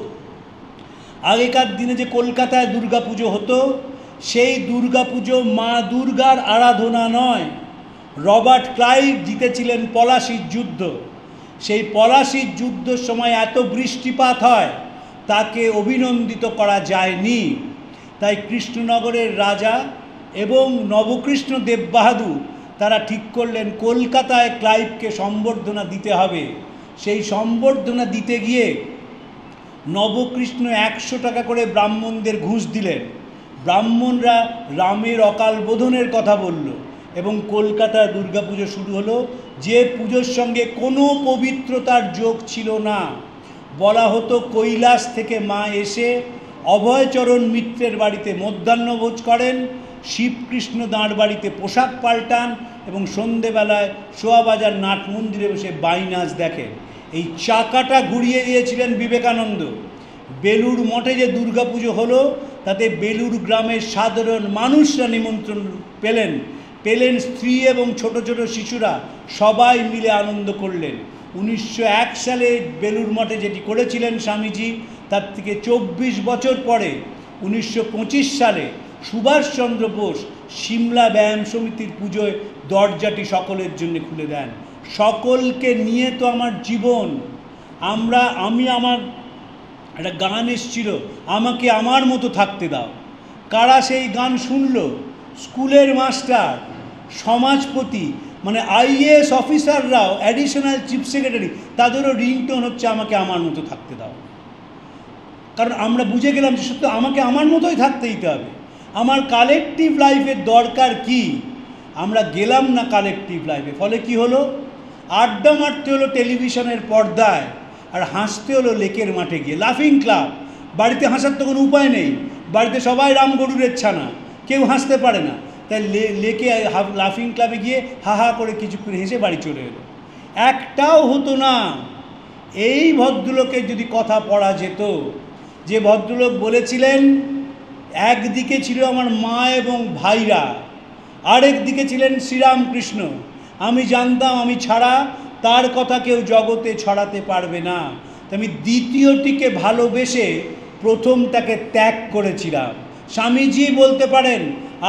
আগেকার দিনে যে কলকাতায় দুর্গা পুজো হতো, সেই দুর্গা পুজো মা দুর্গার আরাধনা নয়। রবার্ট ক্লাইভ জিতেছিলেন পলাশির যুদ্ধ। সেই পলাশির যুদ্ধের সময় এত বৃষ্টিপাত হয়, তাকে অভিনন্দিত করা যায়নি। তাই কৃষ্ণনগরের রাজা এবং নবকৃষ্ণ দেব বাহাদুর তারা ঠিক করলেন কলকাতায় ক্লাইভকে সম্বর্ধনা দিতে হবে। সেই সম্বর্ধনা দিতে গিয়ে নবকৃষ্ণ 100 টাকা করে ব্রাহ্মণদের ঘুষ দিলেন। ব্রাহ্মণরা রামের অকাল বোধনের কথা বলল এবং কলকাতায় দুর্গাপুজো শুরু হলো, যে পুজোর সঙ্গে কোনো পবিত্রতার যোগ ছিল না। বলা হতো কৈলাস থেকে মা এসে অভয়চরণ মিত্রের বাড়িতে মধ্যাহ্নভোজ করেন, শিবকৃষ্ণ দাঁড় বাড়িতে পোশাক পাল্টান এবং সন্ধেবেলায় শোয়াবাজার নাট মন্দিরে বসে বাইনাচ দেখেন। এই চাকাটা ঘুরিয়ে দিয়েছিলেন বিবেকানন্দ। বেলুড় মঠে যে দুর্গাপুজো হলো, তাতে বেলুড় গ্রামের সাধারণ মানুষরা নিমন্ত্রণ পেলেন স্ত্রী এবং ছোট ছোট শিশুরা সবাই মিলে আনন্দ করলেন। 1901 সালে বেলুড় মঠে যেটি করেছিলেন স্বামীজি, তার থেকে 24 বছর পরে 1925 সালে সুভাষচন্দ্র বোস সিমলা ব্যায়াম সমিতির পুজোয় দরজাটি সকলের জন্য খুলে দেন। সকলকে নিয়ে তো আমার জীবন। আমি আমার একটা গান এসেছিল, আমাকে আমার মতো থাকতে দাও। কারা সেই গান শুনল? স্কুলের মাস্টার, সমাজপতি, মানে আইএএস অফিসাররাও, অ্যাডিশনাল চিফ সেক্রেটারি, তাদেরও রিংটোন হচ্ছে আমাকে আমার মতো থাকতে দাও। কারণ আমরা বুঝে গেলাম যে সত্যি আমাকে আমার মতোই থাকতে দিতে হবে। আমার কালেকটিভ লাইফের দরকার কি? আমরা গেলাম না কালেকটিভ লাইফে। ফলে কি হলো? আড্ডা মারতে হলো টেলিভিশনের পর্দায়, আর হাসতে হলো লেকের মাঠে গিয়ে। লাফিং ক্লাব, বাড়িতে হাসার তো কোনো উপায় নেই। বাড়িতে সবাই রামগরুরের ছানা, কেউ হাসতে পারে না। তাই লেকে লাফিং ক্লাবে গিয়ে হা হা করে কিছুক্ষণ হেসে বাড়ি চলে এলো। একটাও হতো না এই ভদ্রলোকের যদি কথা পড়া যেত, যে ভদ্রলোক বলেছিলেন একদিকে ছিল আমার মা এবং ভাইরা, আরেক দিকে ছিলেন শ্রীরামকৃষ্ণ, আমি জানতাম আমি ছাড়া তার কথা কেউ জগতে ছড়াতে পারবে না, আমি দ্বিতীয়টিকে ভালোবেসে প্রথমটাকে ত্যাগ করেছিলাম। স্বামীজি বলতে পারেন,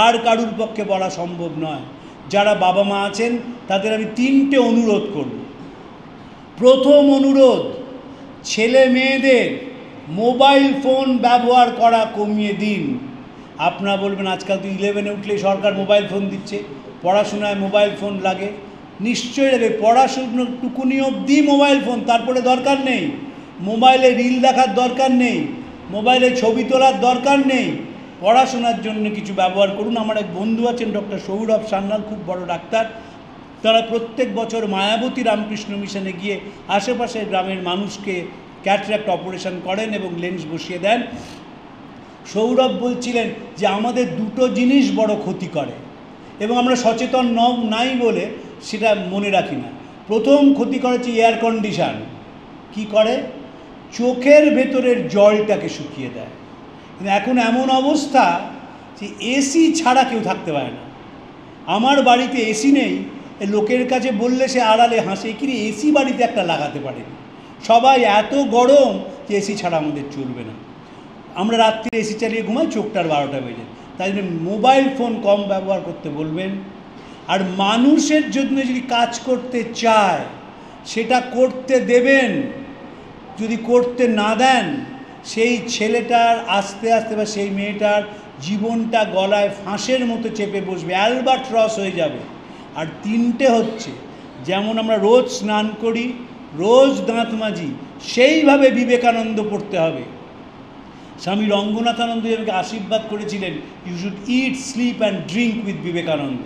আর কারুর পক্ষে বলা সম্ভব নয়। যারা বাবা মা আছেন তাদের আমি 3টে অনুরোধ করব। প্রথম অনুরোধ, ছেলে মেয়েদের মোবাইল ফোন ব্যবহার করা কমিয়ে দিন। আপনারা বলবেন আজকাল তো 11-এ উঠলে সরকার মোবাইল ফোন দিচ্ছে, পড়াশোনায় মোবাইল ফোন লাগে। নিশ্চয়ই লাগে, পড়াশুনো টুকুনি অবধি মোবাইল ফোন, তারপরে দরকার নেই। মোবাইলে রিল দেখার দরকার নেই, মোবাইলে ছবি তোলার দরকার নেই, পড়াশোনার জন্য কিছু ব্যবহার করুন। আমার এক বন্ধু আছেন ডক্টর সৌরভ সান্যাল, খুব বড় ডাক্তার, তারা প্রত্যেক বছর মায়াবতী রামকৃষ্ণ মিশনে গিয়ে আশেপাশের গ্রামের মানুষকে ক্যাটরাক্ট অপারেশন করেন এবং লেন্স বসিয়ে দেন। সৌরভ বলছিলেন যে আমাদের 2টো জিনিস বড় ক্ষতি করে এবং আমরা সচেতন নাই বলে সেটা মনে রাখি না। প্রথম ক্ষতি করেছে এয়ার কন্ডিশন। কি করে? চোখের ভেতরের জলটাকে শুকিয়ে দেয়। কিন্তু এখন এমন অবস্থা যে এসি ছাড়া কেউ থাকতে পারে না। আমার বাড়িতে এসি নেই, লোকের কাছে বললে সে আড়ালে হাসে, কি এসি বাড়িতে একটা লাগাতে পারেনি। সবাই এত গরম যে এসি ছাড়া আমাদের চলবে না। আমরা রাত্রে এসি চালিয়ে ঘুমাই, চোখটার 12টা বেজে। তাই জন্য মোবাইল ফোন কম ব্যবহার করতে বলবেন। আর মানুষের জন্য যদি কাজ করতে চায় সেটা করতে দেবেন। যদি করতে না দেন, সেই ছেলেটার আস্তে আস্তে বা সেই মেয়েটার জীবনটা গলায় ফাঁসের মতো চেপে বসবে, অ্যালবাট্রস হয়ে যাবে। আর 3টে হচ্ছে, যেমন আমরা রোজ স্নান করি, রোজ দাঁত মাজি, সেইভাবে বিবেকানন্দ পড়তে হবে। স্বামী রঙ্গনাথানন্দ আমাকে আশীর্বাদ করেছিলেন, you should eat, sleep and drink with Vivekananda.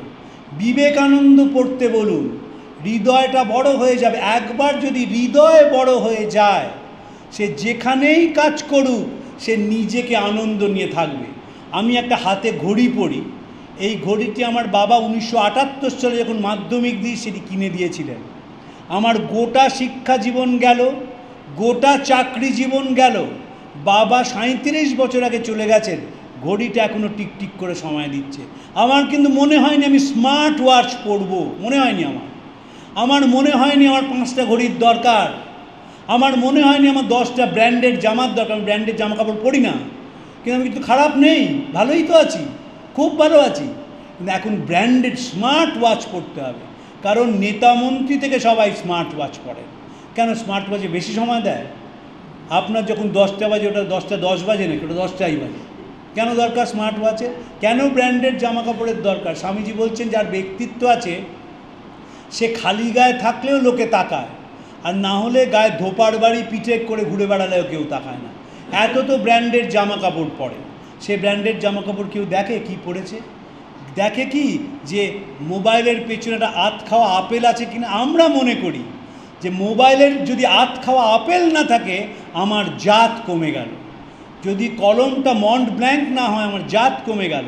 Vivekananda পড়তে বলুন, হৃদয়টা বড় হয়ে যাবে। একবার যদি হৃদয় বড় হয়ে যায়, সে যেখানেই কাজ করুক সে নিজেকে আনন্দ নিয়ে থাকবে। আমি একটা হাতে ঘড়ি পরি, এই ঘড়িটি আমার বাবা 1978 সালে যখন মাধ্যমিক দিই সেটি কিনে দিয়েছিলেন। আমার গোটা শিক্ষা জীবন গেল, গোটা চাকরি জীবন গেল, বাবা 37 বছর আগে চলে গেছেন, ঘড়িটা এখনও টিকটিক করে সময় দিচ্ছে। আমার কিন্তু মনে হয়নি আমি স্মার্ট ওয়াচ পরবো, মনে হয়নি আমার মনে হয়নি আমার 5টা ঘড়ির দরকার, আমার মনে হয়নি আমার 10টা ব্র্যান্ডেড জামার দরকার। আমি ব্র্যান্ডেড জামা কাপড় পরি না, কিন্তু আমি কিন্তু খারাপ নেই, ভালোই তো আছি, খুব ভালো আছি। কিন্তু এখন ব্র্যান্ডেড স্মার্ট ওয়াচ পরতে হবে, কারণ নেতা মন্ত্রী থেকে সবাই স্মার্ট ওয়াচ পরেন। কেন? স্মার্ট ওয়াচে বেশি সময় দেয়। আপনার যখন 10টা বাজে ওটা 10টা 10 বাজে নাকি, ওটা 10টাই বাজে। কেন দরকার স্মার্ট ওয়াচে? কেন ব্র্যান্ডেড জামা কাপড়ের দরকার? স্বামীজি বলছেন যার ব্যক্তিত্ব আছে সে খালি গায়ে থাকলেও লোকে তাকায়, আর না হলে গায়ে ধোপার বাড়ি পিঠে করে ঘুরে বেড়ালেও কেউ তাকায় না। এত তো ব্র্যান্ডেড জামা কাপড় পরে, সে ব্র্যান্ডেড জামা কাপড় কেউ দেখে কি পরেছে? দেখে কি যে মোবাইলের পেছনে একটা আধ খাওয়া আপেল আছে কিনা। আমরা মনে করি যে মোবাইলের যদি আধ খাওয়া আপেল না থাকে আমার জাত কমে গেল, যদি কলমটা মন্ট ব্ল্যাঙ্ক না হয় আমার জাত কমে গেল,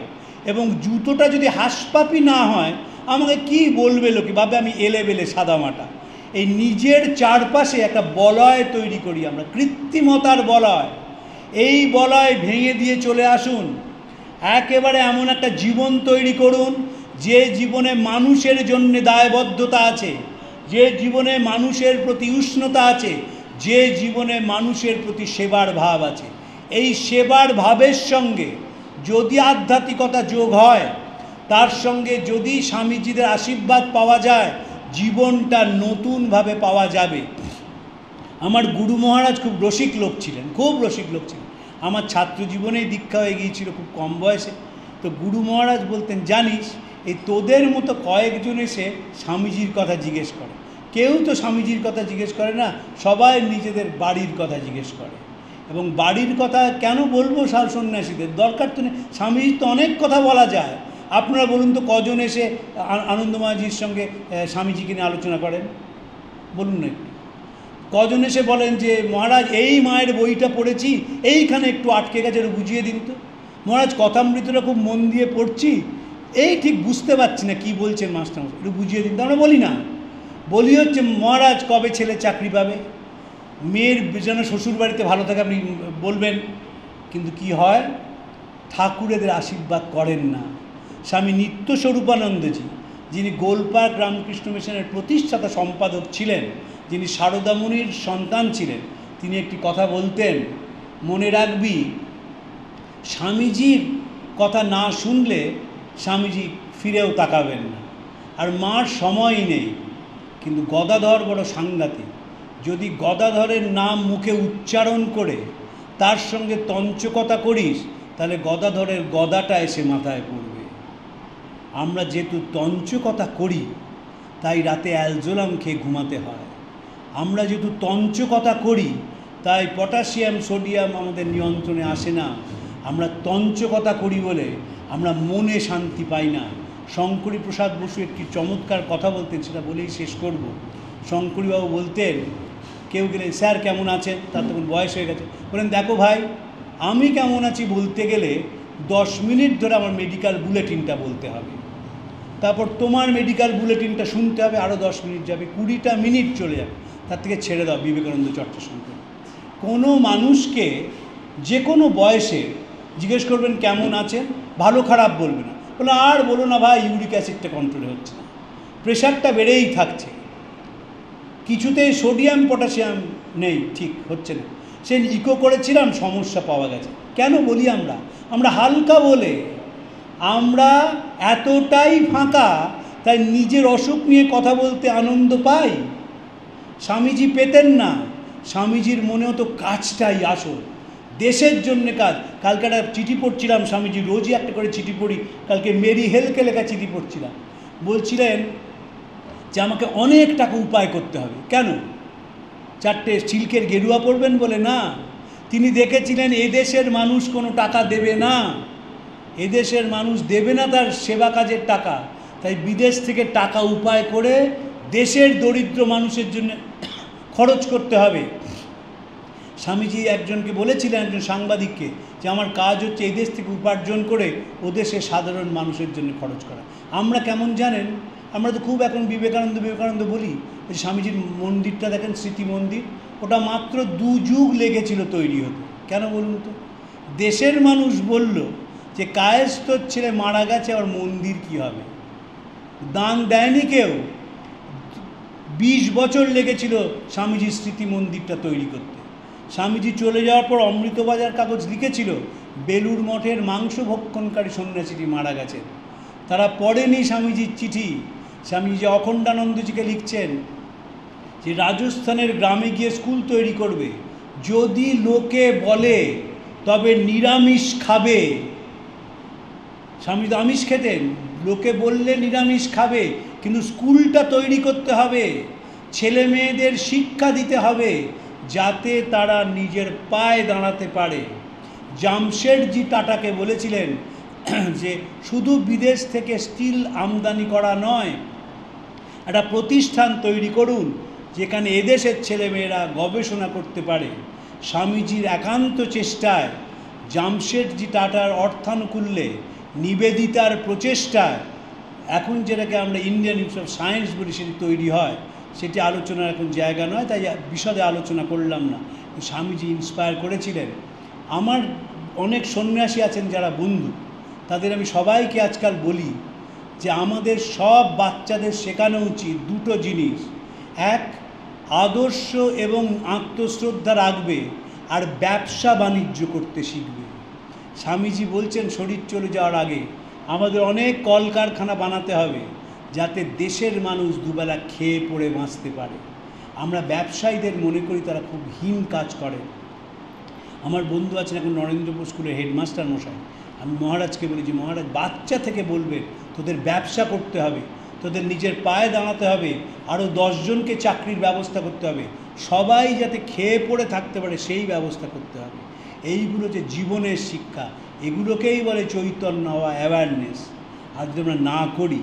এবং জুতোটা যদি হাঁসপাপি না হয় আমাকে কি বলবে লোকে, ভাবে আমি এলেবেলে সাদামাটা। এই নিজের চারপাশে একটা বলয় তৈরি করি আমরা, কৃত্রিমতার বলয়। এই বলয় ভেঙে দিয়ে চলে আসুন, একেবারে এমন একটা জীবন তৈরি করুন যে জীবনে মানুষের জন্য দায়বদ্ধতা আছে, যে জীবনে মানুষের প্রতি উষ্ণতা আছে, যে জীবনে মানুষের প্রতি সেবার ভাব আছে। এই সেবার ভাবের সঙ্গে যদি আধ্যাত্মিকতা যোগ হয়, তার সঙ্গে যদি স্বামীজিদের আশীর্বাদ পাওয়া যায়, জীবনটা নতুনভাবে পাওয়া যাবে। আমার গুরু মহারাজ খুব রসিক লোক ছিলেন, খুব রসিক লোক ছিলেন। আমার ছাত্র জীবনেই দীক্ষা হয়ে গিয়েছিল খুব কম বয়সে। তো গুরু মহারাজ বলতেন, জানিস এই তোদের মতো কয়েকজন এসে স্বামীজির কথা জিজ্ঞেস করে। কেউ তো স্বামীজির কথা জিজ্ঞেস করে না, সবাই নিজেদের বাড়ির কথা জিজ্ঞেস করে। এবং বাড়ির কথা কেন বলবো সাল সন্ন্যাসীদের? দরকার তো নেই, স্বামীজির তো অনেক কথা বলা যায়। আপনারা বলুন তো কজন এসে আনন্দময়জির সঙ্গে স্বামীজিকে নিয়ে আলোচনা করেন? বলুন না একটু। কজন এসে বলেন যে মহারাজ এই মায়ের বইটা পড়েছি, এইখানে একটু আটকে গেছে, একটু বুঝিয়ে দিন তো। মহারাজ কথামৃতটা খুব মন দিয়ে পড়ছি, এই ঠিক বুঝতে পারছি না কী বলছেন মাস্টারমশাই, একটু বুঝিয়ে দিন তো। আমরা বলি না, বলি হচ্ছে মহারাজ কবে ছেলে চাকরি পাবে, মেয়ের যেন শ্বশুর বাড়িতে ভালো থাকে আপনি বলবেন, কিন্তু কি হয়, ঠাকুরেদের আশীর্বাদ করেন না। স্বামী নিত্যস্বরূপানন্দজি, যিনি গোলপার্ক রামকৃষ্ণ মিশনের প্রতিষ্ঠাতা সম্পাদক ছিলেন, যিনি সারদামণির সন্তান ছিলেন, তিনি একটি কথা বলতেন, মনে রাখবি স্বামীজির কথা না শুনলে স্বামীজি ফিরেও তাকাবেন না। আর মার সময়ই নেই, কিন্তু গদাধর বড় সাংঘাতিক। যদি গদাধরের নাম মুখে উচ্চারণ করে তার সঙ্গে তঞ্চকতা করিস, তাহলে গদাধরের গদাটা এসে মাথায় পড়বে। আমরা যেহেতু তঞ্চকতা করি, তাই রাতে অ্যালজোলাম খেয়ে ঘুমাতে হয়। আমরা যেহেতু তঞ্চকতা করি, তাই পটাশিয়াম সোডিয়াম আমাদের নিয়ন্ত্রণে আসে না। আমরা তঞ্চকতা করি বলে আমরা মনে শান্তি পাই না। শঙ্করী প্রসাদ বসু একটি চমৎকার কথা বলতেন, সেটা বলেই শেষ করব। শঙ্করীবাবু বলতেন, কেউ গেলে স্যার কেমন আছেন, তার তখন বয়স হয়ে গেছে, বলেন দেখো ভাই, আমি কেমন আছি বলতে গেলে 10 মিনিট ধরে আমার মেডিকেল বুলেটিনটা বলতে হবে, তারপর তোমার মেডিকেল বুলেটিনটা শুনতে হবে, আরও 10 মিনিট যাবে, 20টা মিনিট চলে যাবে। তার থেকে ছেড়ে দাও বিবেকানন্দ চর্চা শুনতে। কোনো মানুষকে যে কোনো বয়সে জিজ্ঞেস করবেন কেমন আছেন, ভালো খারাপ বলবে না, বলে আর বলো না ভাই, ইউরিক অ্যাসিডটা কন্ট্রোলে হচ্ছে না, প্রেশারটা বেড়েই থাকছে, কিছুতেই সোডিয়াম পটাশিয়াম নেই, ঠিক হচ্ছে না, সে ইকো করেছিলাম, সমস্যা পাওয়া গেছে। কেন বলি আমরা হালকা বলে, আমরা এতটাই ফাঁকা, তাই নিজের অসুখ নিয়ে কথা বলতে আনন্দ পাই। স্বামীজি পেতেন না, স্বামীজির মনেও তো কাজটাই আসল, দেশের জন্যে কাজ। কালকে একটা চিঠি পড়ছিলাম, স্বামীজি রোজই একটা করে চিঠি পড়ি, কালকে মেরি হেলকে লেখা চিঠি পড়ছিলাম। বলছিলেন যে আমাকে অনেক টাকা উপায় করতে হবে। কেন? 4টে সিল্কের গেরুয়া পরবেন বলে না, তিনি দেখেছিলেন এদেশের মানুষ কোনো টাকা দেবে না, এদেশের মানুষ দেবে না তার সেবা কাজের টাকা, তাই বিদেশ থেকে টাকা উপায় করে দেশের দরিদ্র মানুষের জন্য খরচ করতে হবে। স্বামীজি একজনকে বলেছিলেন, একজন সাংবাদিককে, যে আমার কাজ হচ্ছে এই দেশ থেকে উপার্জন করে ও দেশের সাধারণ মানুষের জন্য খরচ করা। আমরা কেমন জানেন, আমরা তো খুব এখন বিবেকানন্দ বলি। ওই স্বামীজির মন্দিরটা দেখেন, স্মৃতি মন্দির, ওটা মাত্র 2 যুগ লেগেছিল তৈরি হতে। কেন বলুন তো? দেশের মানুষ বলল যে কায়েস্তর ছেলে মারা গেছে, আর মন্দির কি হবে, দান দেয়নি কেউ। 20 বছর লেগেছিল স্বামীজির স্মৃতি মন্দিরটা তৈরি করতে। স্বামীজি চলে যাওয়ার পর অমৃতবাজার কাগজ লিখেছিল বেলুর মঠের মাংস ভক্ষণকারী সন্ন্যাসীটি মারা গেছেন। তারা পড়েনি স্বামীজির চিঠি। স্বামীজি অখণ্ডানন্দজিকে লিখছেন যে রাজস্থানের গ্রামে গিয়ে স্কুল তৈরি করবে, যদি লোকে বলে তবে নিরামিষ খাবে। স্বামীজি আমিষ খেতেন, লোকে বললে নিরামিষ খাবে, কিন্তু স্কুলটা তৈরি করতে হবে, ছেলে মেয়েদের শিক্ষা দিতে হবে, যাতে তারা নিজের পায়ে দাঁড়াতে পারে। জামশেদজি টাটাকে বলেছিলেন যে শুধু বিদেশ থেকে স্টিল আমদানি করা নয়, একটা প্রতিষ্ঠান তৈরি করুন যেখানে এদেশের ছেলেমেয়েরা গবেষণা করতে পারে। স্বামীজির একান্ত চেষ্টায়, জামশেদজি টাটার অর্থানুকূল্যে, নিবেদিতার প্রচেষ্টায় এখন যেটাকে আমরা ইন্ডিয়ান ইনস্টিটিউট অফ সায়েন্স বলি, সেটি তৈরি হয়। সেটি আলোচনার এখন জায়গা নয়, তাই বিশদে আলোচনা করলাম না। স্বামীজি ইন্সপায়ার করেছিলেন। আমার অনেক সন্ন্যাসী আছেন যারা বন্ধু, তাদের আমি সবাইকে আজকাল বলি যে আমাদের সব বাচ্চাদের শেখানো উচিত 2টো জিনিস। এক, আদর্শ এবং আত্মশ্রদ্ধা রাখবে, আর ব্যবসা বাণিজ্য করতে শিখবে। স্বামীজি বলছেন শরীর চলে যাওয়ার আগে আমাদের অনেক কলকারখানা বানাতে হবে, যাতে দেশের মানুষ দুবেলা খেয়ে পড়ে বাঁচতে পারে। আমরা ব্যবসায়ীদের মনে করি তারা খুব হীন কাজ করে। আমার বন্ধু আছেন এখন নরেন্দ্রপুর স্কুলের হেডমাস্টার মশাই, আমি মহারাজকে বলি যে মহারাজ, বাচ্চা থেকে বলবে তোদের ব্যবসা করতে হবে, তোদের নিজের পায়ে দাঁড়াতে হবে, আরও 10 জনকে চাকরির ব্যবস্থা করতে হবে, সবাই যাতে খেয়ে পড়ে থাকতে পারে সেই ব্যবস্থা করতে হবে। এইগুলো যে জীবনের শিক্ষা, এগুলোকেই বলে চৈতন্য হওয়া, অ্যাওয়ারনেস। আর যদি আমরা না করি,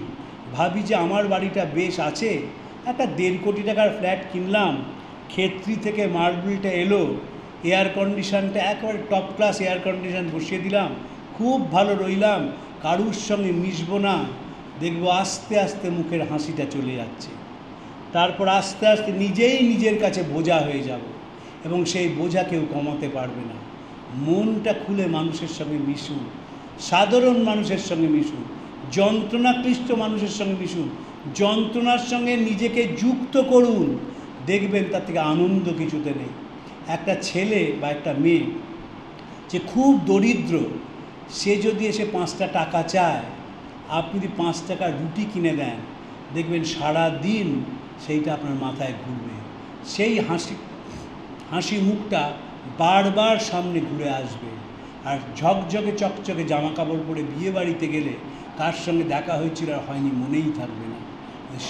ভাবি যে আমার বাড়িটা বেশ আছে, একটা 1.5 কোটি টাকার ফ্ল্যাট কিনলাম, খেত্রি থেকে মার্বেলটা এলো, এয়ার কন্ডিশনটা একেবারে টপ ক্লাস এয়ার কন্ডিশন বসিয়ে দিলাম, খুব ভালো রইলাম, কারুর সঙ্গে মিশবো না, দেখবো আস্তে আস্তে মুখের হাসিটা চলে যাচ্ছে, তারপর আস্তে আস্তে নিজেই নিজের কাছে বোঝা হয়ে যাব। এবং সেই বোঝা কেউ কমাতে পারবে না। মনটা খুলে মানুষের সঙ্গে মিশুন, সাধারণ মানুষের সঙ্গে মিশুন, যন্ত্রণাক্লিষ্ট মানুষের সঙ্গে মিশুন, যন্ত্রণার সঙ্গে নিজেকে যুক্ত করুন, দেখবেন তার থেকে আনন্দ কিছুতে নেই। একটা ছেলে বা একটা মেয়ে যে খুব দরিদ্র, সে যদি এসে 5টা টাকা চায়, আপনি যদি 5 টাকার রুটি কিনে দেন, দেখবেন সারা দিন সেইটা আপনার মাথায় ঘুরবে। সেই হাসি মুখটা বারবার সামনে ঘুরে আসবে। আর ঝকঝকে চকচকে জামা কাপড় পরে বিয়ে বাড়িতে গেলে কার সঙ্গে দেখা হয়েছিল আর হয়নি মনেই থাকবে না।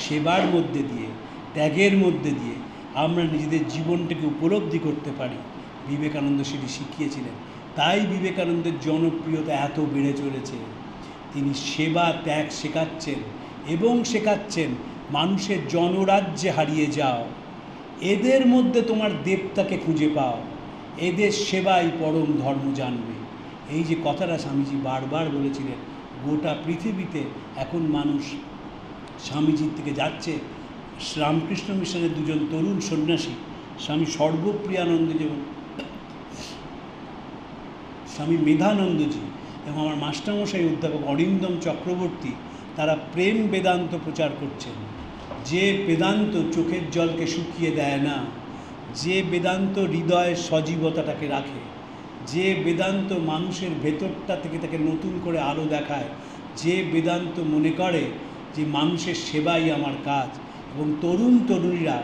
সেবার মধ্যে দিয়ে, ত্যাগের মধ্যে দিয়ে আমরা নিজেদের জীবনটাকে উপলব্ধি করতে পারি। বিবেকানন্দ সেটি শিখিয়েছিলেন। তাই বিবেকানন্দের জনপ্রিয়তা এত বেড়ে চলেছে। তিনি সেবা ত্যাগ শেখাচ্ছেন এবং শেখাচ্ছেন মানুষের জনরাজ্যে হারিয়ে যাও, এদের মধ্যে তোমার দেবতাকে খুঁজে পাও, এদের সেবাই পরম ধর্ম জানবে। এই যে কথাটা স্বামীজি বারবার বলেছিলেন, গোটা পৃথিবীতে এখন মানুষ স্বামীজির থেকে যাচ্ছে। রামকৃষ্ণ মিশনের 2জন তরুণ সন্ন্যাসী, স্বামী সর্বপ্রিয়ানন্দ যেমন স্বামী মেধানন্দজি এবং আমার মাস্টারমশাই অধ্যাপক অরিন্দম চক্রবর্তী, তারা প্রেম বেদান্ত প্রচার করছেন। যে বেদান্ত চোখের জলকে শুকিয়ে দেয় না, যে বেদান্ত হৃদয়ের সজীবতাটাকে রাখে, যে বেদান্ত মানুষের ভেতরটা থেকে তাকে নতুন করে আলো দেখায়, যে বেদান্ত মনে করে যে মানুষের সেবাই আমার কাজ। এবং তরুণ তরুণীরা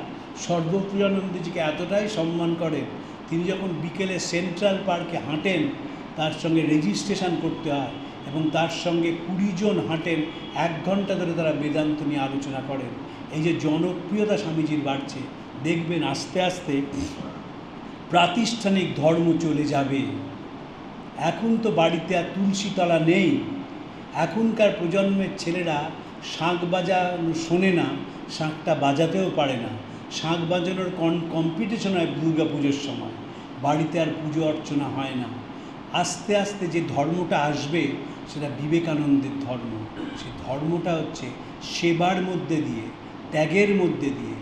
সর্বপ্রিয়ানন্দজিকে এতটাই সম্মান করেন, তিনি যখন বিকেলে সেন্ট্রাল পার্কে হাঁটেন, তার সঙ্গে রেজিস্ট্রেশন করতে হয় এবং তার সঙ্গে 20 জন হাঁটেন, 1 ঘন্টা ধরে তারা বেদান্ত নিয়ে আলোচনা করেন। এই যে জনপ্রিয়তা স্বামীজির বাড়ছে, দেখবেন আস্তে আস্তে প্রাতিষ্ঠানিক ধর্ম চলে যাবে। এখন তো বাড়িতে আর তুলসীতলা নেই। এখনকার প্রজন্মের ছেলেরা শাঁখ বাজানো শোনে না, শাঁখটা বাজাতেও পারে না। শাঁখ বাজানোর কম্পিটিশন হয় দুর্গা পুজোর সময়, বাড়িতে আর পুজো অর্চনা হয় না। আস্তে আস্তে যে ধর্মটা আসবে সেটা বিবেকানন্দের ধর্ম। সেই ধর্মটা হচ্ছে সেবার মধ্যে দিয়ে, ত্যাগের মধ্যে দিয়ে,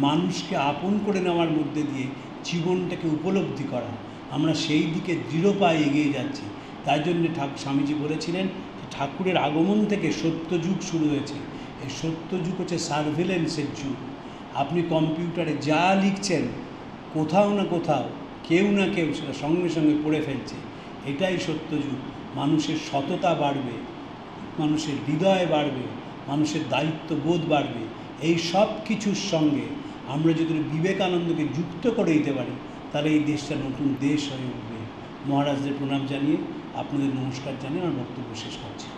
মানুষকে আপন করে নেওয়ার মধ্যে দিয়ে জীবনটাকে উপলব্ধি করা। আমরা সেই দিকে দৃঢ় পায়ে এগিয়ে যাচ্ছি। তাই জন্য স্বামীজি বলেছিলেন যে ঠাকুরের আগমন থেকে সত্যযুগ শুরু হয়েছে। এই সত্যযুগ হচ্ছে সার্ভেলেন্সের যুগ। আপনি কম্পিউটারে যা লিখছেন, কোথাও না কোথাও কেউ না কেউ সেটা সঙ্গে সঙ্গে পড়ে ফেলছে। এটাই সত্যযুগ। মানুষের সততা বাড়বে, মানুষের হৃদয় বাড়বে, মানুষের দায়িত্ববোধ বাড়বে। এই সব কিছুর সঙ্গে আমরা যদি বিবেকানন্দকে যুক্ত করে দিতে পারি, তাহলে এই দেশটা নতুন দেশ হয়ে উঠবে। মহারাজদের প্রণাম জানিয়ে, আপনাদের নমস্কার জানিয়ে আমার বক্তব্য শেষ করছি।